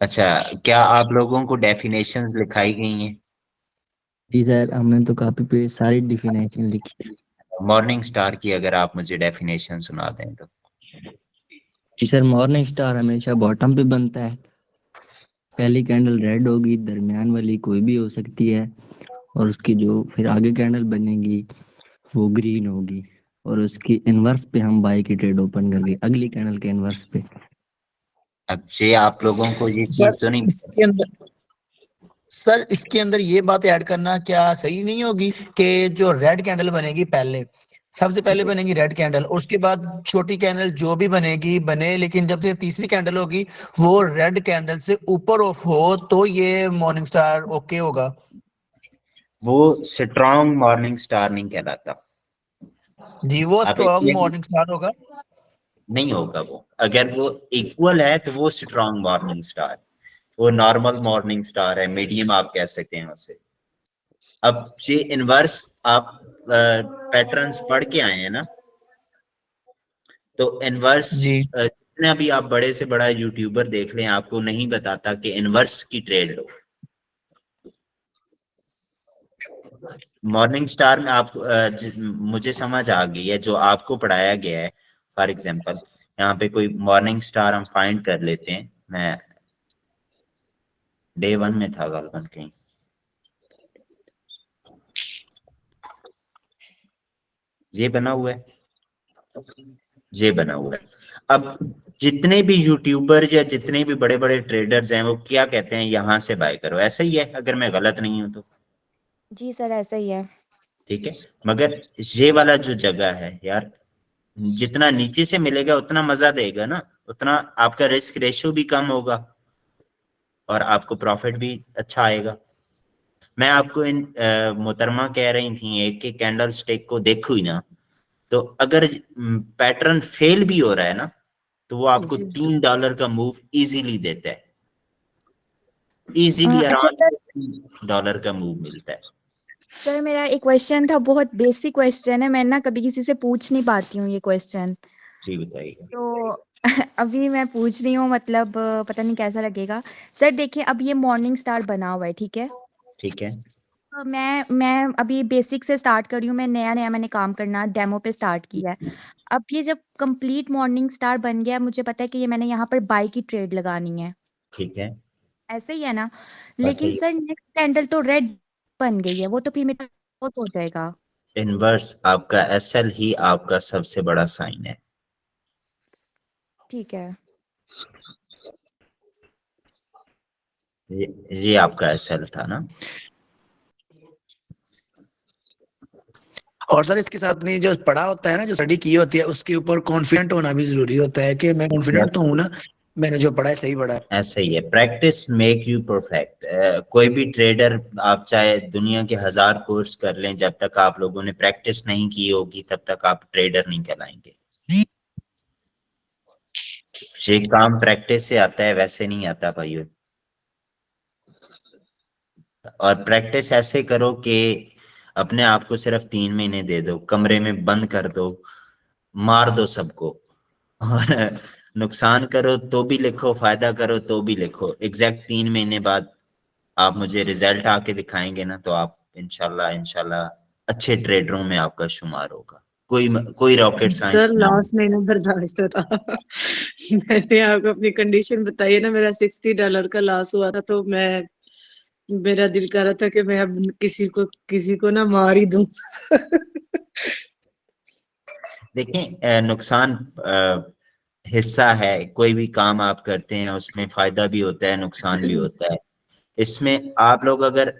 अच्छा, क्या आप लोगों को डेफिनेशंस लिखाई गई हैं? जी सर हमने तो काफी पे सारी डिफिनेशन लिखी है। मॉर्निंग स्टार की अगर आप मुझे डेफिनेशन सुना दें तो। जी सर मॉर्निंग स्टार हमेशा बॉटम पे बनता है। पहली कैंडल रेड होगी, दरमियान वाली कोई भी हो सकती है, और उसकी जो फिर आगे कैंडल बनेगी वो ग्रीन होगी, और उसकी इनवर्स पे हम बाय की ट्रेड ओपन करके अगली कैंडल के इनवर्स पे। अब ये आप लोगों को ये सर चीज तो नहीं इसके अंदर ये बात ऐड करना क्या सही नहीं होगी कि जो रेड कैंडल बनेगी पहले, सबसे पहले बनेगी रेड कैंडल, और उसके बाद छोटी कैंडल जो भी बनेगी बने, लेकिन जब से तीसरी कैंडल होगी वो रेड कैंडल से ऊपर ऑफ हो तो ये मॉर्निंग स्टार ओके होगा? वो स्ट्रॉन्ग मॉर्निंग स्टार नहीं कहलाता। जी वो आप स्ट्रॉन्ग इसलिए मॉर्निंग स्टार होगा। नहीं होगा वो, अगर वो इक्वल है तो वो स्ट्रॉन्ग मॉर्निंग स्टार, वो नॉर्मल मॉर्निंग स्टार है, मीडियम आप कह सकते हैं उसे। अब ये इनवर्स आप पैटर्न्स पढ़ के आए हैं ना, तो इनवर्स जी जितना भी आप बड़े से बड़ा यूट्यूबर देख लें, आपको नहीं बताता कि इनवर्स की ट्रेड लो। मॉर्निंग स्टार में आप मुझे समझ आ गई है जो आपको पढ़ाया गया है। फॉर एग्जांपल यहाँ पे कोई मॉर्निंग स्टार हम फाइंड कर लेते हैं। मैं डे 1 में था गालबन कहीं, ये बना हुआ है, ये बना हुआ है। अब जितने भी यूट्यूबर या जितने भी बड़े बड़े ट्रेडर्स हैं वो क्या कहते हैं, यहाँ से बाय करो, ऐसा ही है अगर मैं गलत नहीं हूं तो। जी सर ऐसा ही है। ठीक है, मगर ये वाला जो जगह है यार, जितना नीचे से मिलेगा उतना मजा देगा ना, उतना आपका रिस्क रेशियो भी कम होगा और आपको प्रॉफिट भी अच्छा आएगा। मैं आपको इन मोहतरमा कह रही थी एक एक कैंडल स्टिक को देखो ही ना, तो अगर पैटर्न फेल भी हो रहा है ना तो वो आपको जी। $3 का मूव इजीली देता है, इजीली अच्छा अराउंड सर, $3 का मूव मिलता है। सर मेरा एक क्वेश्चन था, बहुत बेसिक क्वेश्चन है, मैं ना कभी किसी से पूछ नहीं पाती हूँ ये क्वेश्चन, जी बताइए। तो अभी मैं पूछ रही हूँ, मतलब पता नहीं कैसा लगेगा। सर देखिए अब ये मॉर्निंग स्टार बना हुआ है, ठीक है, ठीक है। मैं अभी बेसिक से स्टार्ट कर रही हूँ। मैं नया नया मैंने काम करना डेमो पे स्टार्ट किया है। अब ये जब कंप्लीट मॉर्निंग स्टार बन गया, मुझे पता है कि ये मैंने यहाँ पर बाई की ट्रेड लगानी है। ठीक है, ऐसे ही है ना? बस लेकिन यही सर नेक्स्ट कैंडल तो रेड बन गई है, वो तो फिर मेरा बहुत हो जाएगा। इनवर्स आपका एसएल ही आपका सबसे बड़ा साइन है। ठीक है। ये आपका एसएल था ना। और सर इसके साथ में जो पढ़ा होता है ना, जो स्टडी की होती है, उसके ऊपर कॉन्फिडेंट होना भी जरूरी होता है कि मैं कॉन्फिडेंट तो हूँ ना, मैंने जो पढ़ा है सही पढ़ा है। ऐसा ही है, प्रैक्टिस मेक यू परफेक्ट। कोई भी ट्रेडर, आप चाहे दुनिया के 1000 कोर्स कर लें, जब तक आप लोगों ने प्रैक्टिस नहीं की होगी तब तक आप ट्रेडर नहीं कहलाएंगे। ये काम प्रैक्टिस से आता है, वैसे नहीं आता भाइयों। और प्रैक्टिस ऐसे करो कि अपने आप को सिर्फ 3 महीने दे दो, कमरे में बंद कर दो, मार दो सबको, और नुकसान करो तो भी लिखो, फायदा करो तो भी लिखो। एग्जैक्ट 3 महीने बाद आप मुझे रिजल्ट आके दिखाएंगे ना, तो आप इंशाल्लाह इंशाल्लाह अच्छे ट्रेडरों में आपका शुमार होगा। कोई रॉकेट साइंस सर लॉस नहीं ना बर्दाश्त होता। मैंने आपको अपनी कंडीशन बताई है ना, मेरा $60 का लॉस हुआ था, तो मेरा दिल कर रहा था कि मैं अब किसी को ना मार ही दूं। देखें, नुकसान हिस्सा है। कोई भी काम आप करते हैं उसमें फायदा भी होता है, नुकसान भी होता है। इसमें आप लोग अगर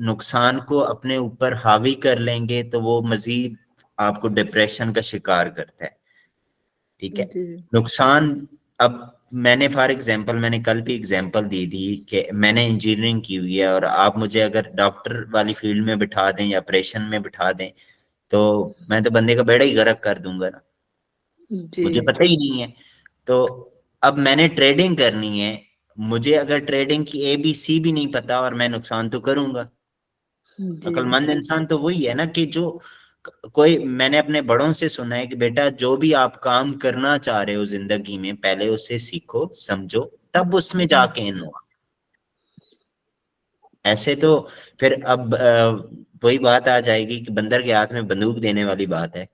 नुकसान को अपने ऊपर हावी कर लेंगे तो वो मजीद आपको डिप्रेशन का शिकार करता है। ठीक है, जी। नुकसान, अब मैंने फॉर एग्जांपल, मैंने कल भी एग्जांपल दी थी कि मैंने इंजीनियरिंग की हुई है, और आप मुझे अगर डॉक्टर वाली फील्ड में बिठा दें या ऑपरेशन में बिठा दें तो मैं तो बंदे का बेड़ा ही गर्क कर दूंगा ना, जी। मुझे पता ही नहीं है। तो अब मैंने ट्रेडिंग करनी है, मुझे अगर ट्रेडिंग की ABC भी नहीं पता और मैं नुकसान तो करूंगा। जी। अक्लमंद इंसान तो वही है ना कि जो कोई, मैंने अपने बड़ों से सुना है कि बेटा जो भी आप काम करना चाह रहे हो जिंदगी में, पहले उसे सीखो समझो, तब उसमें जाके इन हुआ। ऐसे तो फिर अब वही बात आ जाएगी कि बंदर के हाथ में बंदूक देने वाली बात है।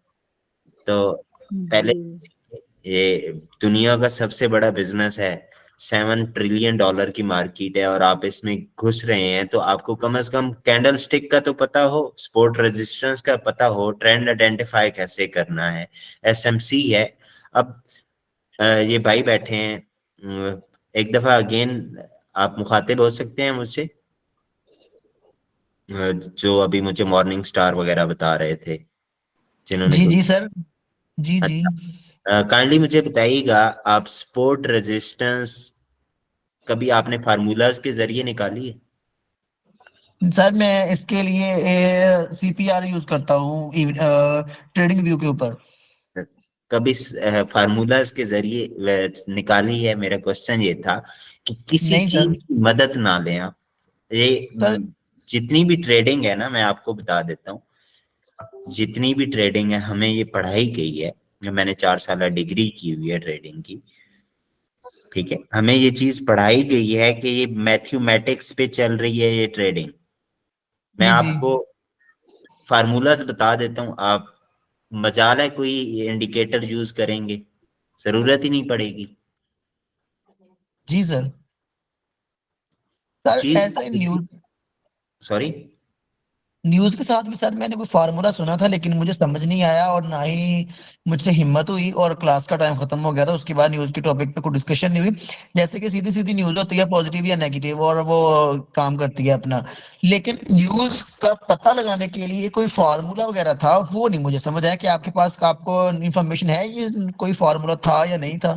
तो पहले जी। ये दुनिया का सबसे बड़ा बिजनेस है, $7 ट्रिलियन की मार्केट है, और आप इसमें घुस रहे हैं, तो आपको कम से कम कैंडल स्टिक का तो पता हो, सपोर्ट रेजिस्टेंस का पता हो, ट्रेंड आइडेंटिफाई कैसे करना है, SMC है। अब ये भाई बैठे हैं, एक दफा अगेन आप मुखातिब हो सकते हैं मुझसे, जो अभी मुझे मॉर्निंग स्टार वगैरह बता रहे थे, जिन्होंने जी कुछ। जी सर, जी जी। अच्छा, काइंडली मुझे बताइएगा, आप सपोर्ट रेजिस्टेंस कभी आपने फार्मूलाज के जरिए निकाली है? सर मैं इसके लिए CPR यूज करता हूँ ट्रेडिंग व्यू के ऊपर। कभी फार्मूलाज के जरिए निकाली है? मेरा क्वेश्चन ये था कि किसी नहीं सर। चीज की मदद ना लें आप। ये सर जितनी भी ट्रेडिंग है ना, मैं आपको बता देता हूँ, जितनी भी ट्रेडिंग है हमें ये पढ़ाई गई है। मैंने 4 साल डिग्री की हुई है ट्रेडिंग की। ठीक है, हमें ये चीज पढ़ाई गई है कि ये मैथमेटिक्स पे चल रही है ये ट्रेडिंग। मैं जी जी आपको फार्मूलाज बता देता हूँ, आप मजाल है कोई इंडिकेटर यूज करेंगे, जरूरत ही नहीं पड़ेगी। जी सर। सर चीज, ऐसे न्यूज सॉरी, न्यूज के साथ भी सर मैंने कोई फार्मूला सुना था, लेकिन मुझे समझ नहीं आया और ना ही मुझसे हिम्मत हुई, और क्लास का टाइम खत्म हो गया था। उसके बाद न्यूज के टॉपिक पे कोई डिस्कशन नहीं हुई। जैसे कि सीधी सीधी न्यूज होती है, पॉजिटिव या नेगेटिव, और वो काम करती है अपना। लेकिन न्यूज का पता लगाने के लिए कोई फार्मूला वगैरह था, वो नहीं मुझे समझ आया कि आपके पास आपको इंफॉर्मेशन है ये कोई फार्मूला था या नहीं था।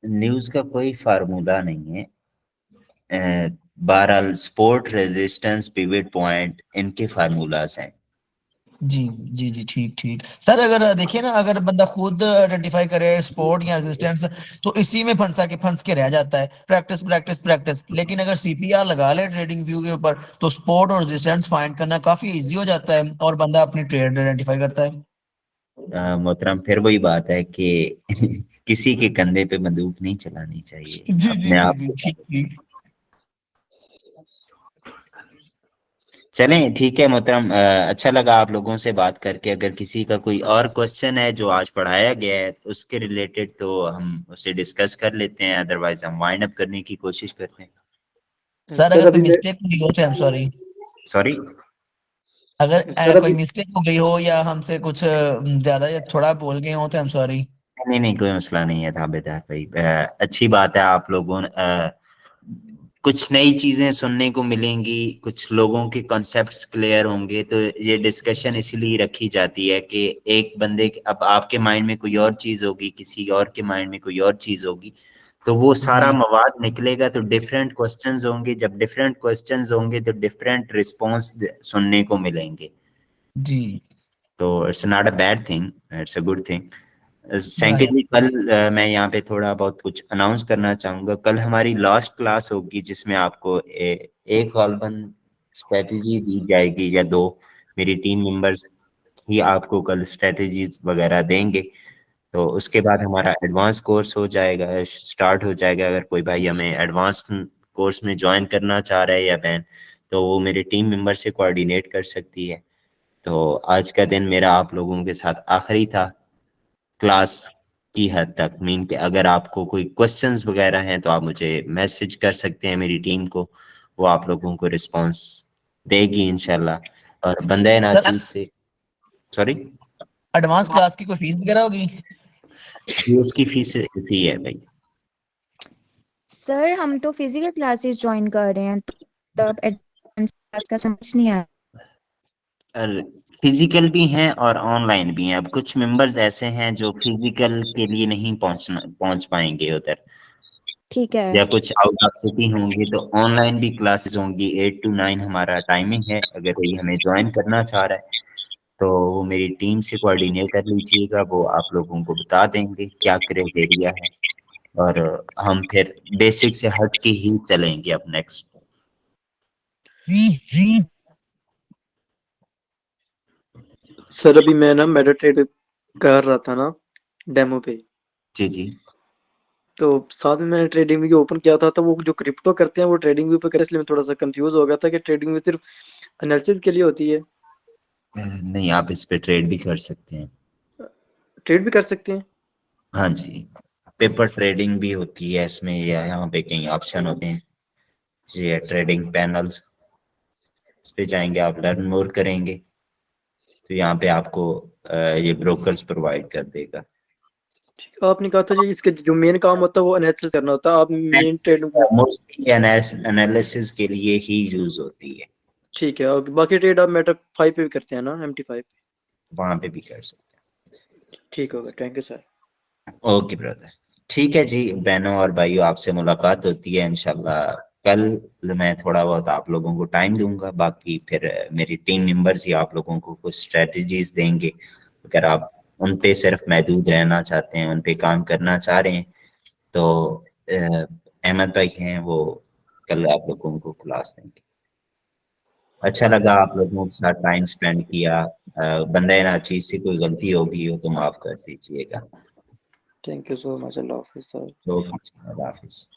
न्यूज का कोई फार्मूला नहीं है। बहरहाल सपोर्ट रेजिस्टेंस पिवट पॉइंट इनके फार्मूलाज हैं। जी जी जी, ठीक ठीक सर। अगर देखिए ना, अगर बंदा खुद आइडेंटिफाई करे सपोर्ट या रेजिस्टेंस, तो इसी में फंस के रह जाता है, प्रैक्टिस प्रैक्टिस प्रैक्टिस। लेकिन अगर CPR लगा ले ट्रेडिंग व्यू के ऊपर, तो सपोर्ट और रेजिस्टेंस फाइंड करना काफी इजी हो जाता है, और बंदा अपनी ट्रेड आइडेंटिफाई करता है। मोहतरम, फिर वही बात है कि किसी के कंधे पे बंदूक नहीं चलानी चाहिए, जी जी अपने जी आप जी, को। ठीक ठीक। चलें ठीक है मोहतरम, अच्छा लगा आप लोगों से बात करके। अगर किसी का कोई और क्वेश्चन है जो आज पढ़ाया गया है उसके रिलेटेड तो हम उसे डिस्कस कर लेते हैं, अदरवाइज हम वाइंड अप करने की कोशिश करते हैं। सर सर अगर कोई अभी मैं मिस्टेक हुई हो तो आई एम सॉरी। सॉरी। अगर सर कोई अभी मिस्टेक हो गई हो या हमसे कुछ ज्यादा या थोड़ा बोल गए हो तो आई एम सॉरी। नहीं नहीं, कोई मसला नहीं है थाबेदार भाई। अच्छी बात है, आप लोगों कुछ नई चीजें सुनने को मिलेंगी, कुछ लोगों के कॉन्सेप्ट्स क्लियर होंगे। तो ये डिस्कशन इसलिए रखी जाती है कि एक बंदे अब आपके माइंड में कोई और चीज होगी, किसी और के माइंड में कोई और चीज होगी, तो वो सारा मवाद निकलेगा तो डिफरेंट क्वेश्चंस होंगे। जब डिफरेंट क्वेश्चंस होंगे तो डिफरेंट रिस्पॉन्स सुनने को मिलेंगे। जी तो it's not a bad thing, it's a good thing. Right. सैंकल जी, कल मैं यहाँ पे थोड़ा बहुत कुछ अनाउंस करना चाहूंगा। कल हमारी लास्ट क्लास होगी जिसमें आपको एक कॉलबन स्ट्रेटजी दी जाएगी या दो। मेरी टीम मेंबर्स ही आपको कल स्ट्रेटजीज वगैरह देंगे। तो उसके बाद हमारा एडवांस कोर्स हो जाएगा, स्टार्ट हो जाएगा। अगर कोई भाई हमें एडवांस कोर्स में ज्वाइन करना चाह रहा है या बहन, तो वो मेरे टीम मेंबर से कोऑर्डिनेट कर सकती है। तो आज का दिन मेरा आप लोगों के साथ आखिरी था क्लास की हद तक। मीन कि अगर आपको कोई क्वेश्चंस वगैरह हैं तो आप मुझे मैसेज कर सकते हैं, मेरी टीम को, वो आप लोगों को रिस्पांस देगी इंशाल्लाह। और बंदे सर नाचीज से सॉरी, एडवांस क्लास की कोई फीस वगैरह होगी? ये उसकी फीस फी है भाई। सर हम तो फिजिकल क्लासेस ज्वाइन कर रहे हैं तो तब एडवांस क्लास का समझ नहीं आया। फिजिकल भी हैं और ऑनलाइन भी हैं। अब कुछ मेंबर्स ऐसे हैं जो फिजिकल के लिए नहीं पहुंच पाएंगे उधर, ठीक है। या कुछ आउट ऑफ सिटी होंगे, तो ऑनलाइन भी क्लासेस होंगी। 8 to 9 हमारा टाइमिंग है। अगर कोई हमें ज्वाइन करना चाह रहा है तो वो मेरी टीम से कोऑर्डिनेट कर लीजिएगा, वो आप लोगों को बता देंगे क्या क्राइटेरिया है। और हम फिर बेसिक से हट के ही चलेंगे अब नेक्स्ट। सर अभी मैं ना मेडिटेट कर रहा था ना डेमो पे, जी जी। तो साथ में मैंने ट्रेडिंग व्यू ओपन किया था। तो वो जो क्रिप्टो करते हैं वो ट्रेडिंग व्यू पे करते हैं, इसलिए मैं थोड़ा सा कंफ्यूज हो गया था कि ट्रेडिंग व्यू सिर्फ एनालिसिस के लिए होती है। नहीं, आप इस पे ट्रेड भी कर सकते हैं। ट्रेड भी कर सकते हैं? हाँ जी, पेपर ट्रेडिंग भी होती है इसमें, या यहाँ पे कई ऑप्शन होते हैं। ये ट्रेडिंग पैनल्स, इस पे जाएंगे, आप लर्न मोर करेंगे तो यहाँ पे आपको ये ब्रोकर्स प्रोवाइड कर देगा। आपने कहा था जी इसके जो मेन काम होता है वो एनालिसिस करना होता है, आप मेन ट्रेड। मोस्टली एनालिसिस के लिए ही यूज होती है। ठीक है, और बाकी ट्रेड आप मेटा 5 पे भी करते हैं ना, MT5? वहां पे भी कर सकते ठीक होगा, थैंक यू सर। हैं। ओके ब्रदर, ठीक है जी। बहनों और भाइयों, आपसे मुलाकात होती है इंशाल्लाह कल। मैं थोड़ा बहुत आप लोगों को टाइम दूंगा, बाकी फिर मेरी टीम मेंबर्स ही आप लोगों को कुछ स्ट्रेटजीज देंगे। अगर आप उन पे सिर्फ महदूद रहना चाहते हैं, उन पे काम करना चाह रहे हैं, तो अहमद भाई हैं, वो कल आप लोगों को क्लास देंगे। अच्छा लगा आप लोगों के साथ टाइम स्पेंड किया। बंदे ना चीज से कोई गलती होगी हो तो माफ कर दीजिएगा। Thank you so much, Allah Hafiz sir. तो अल्लाह हाफिज।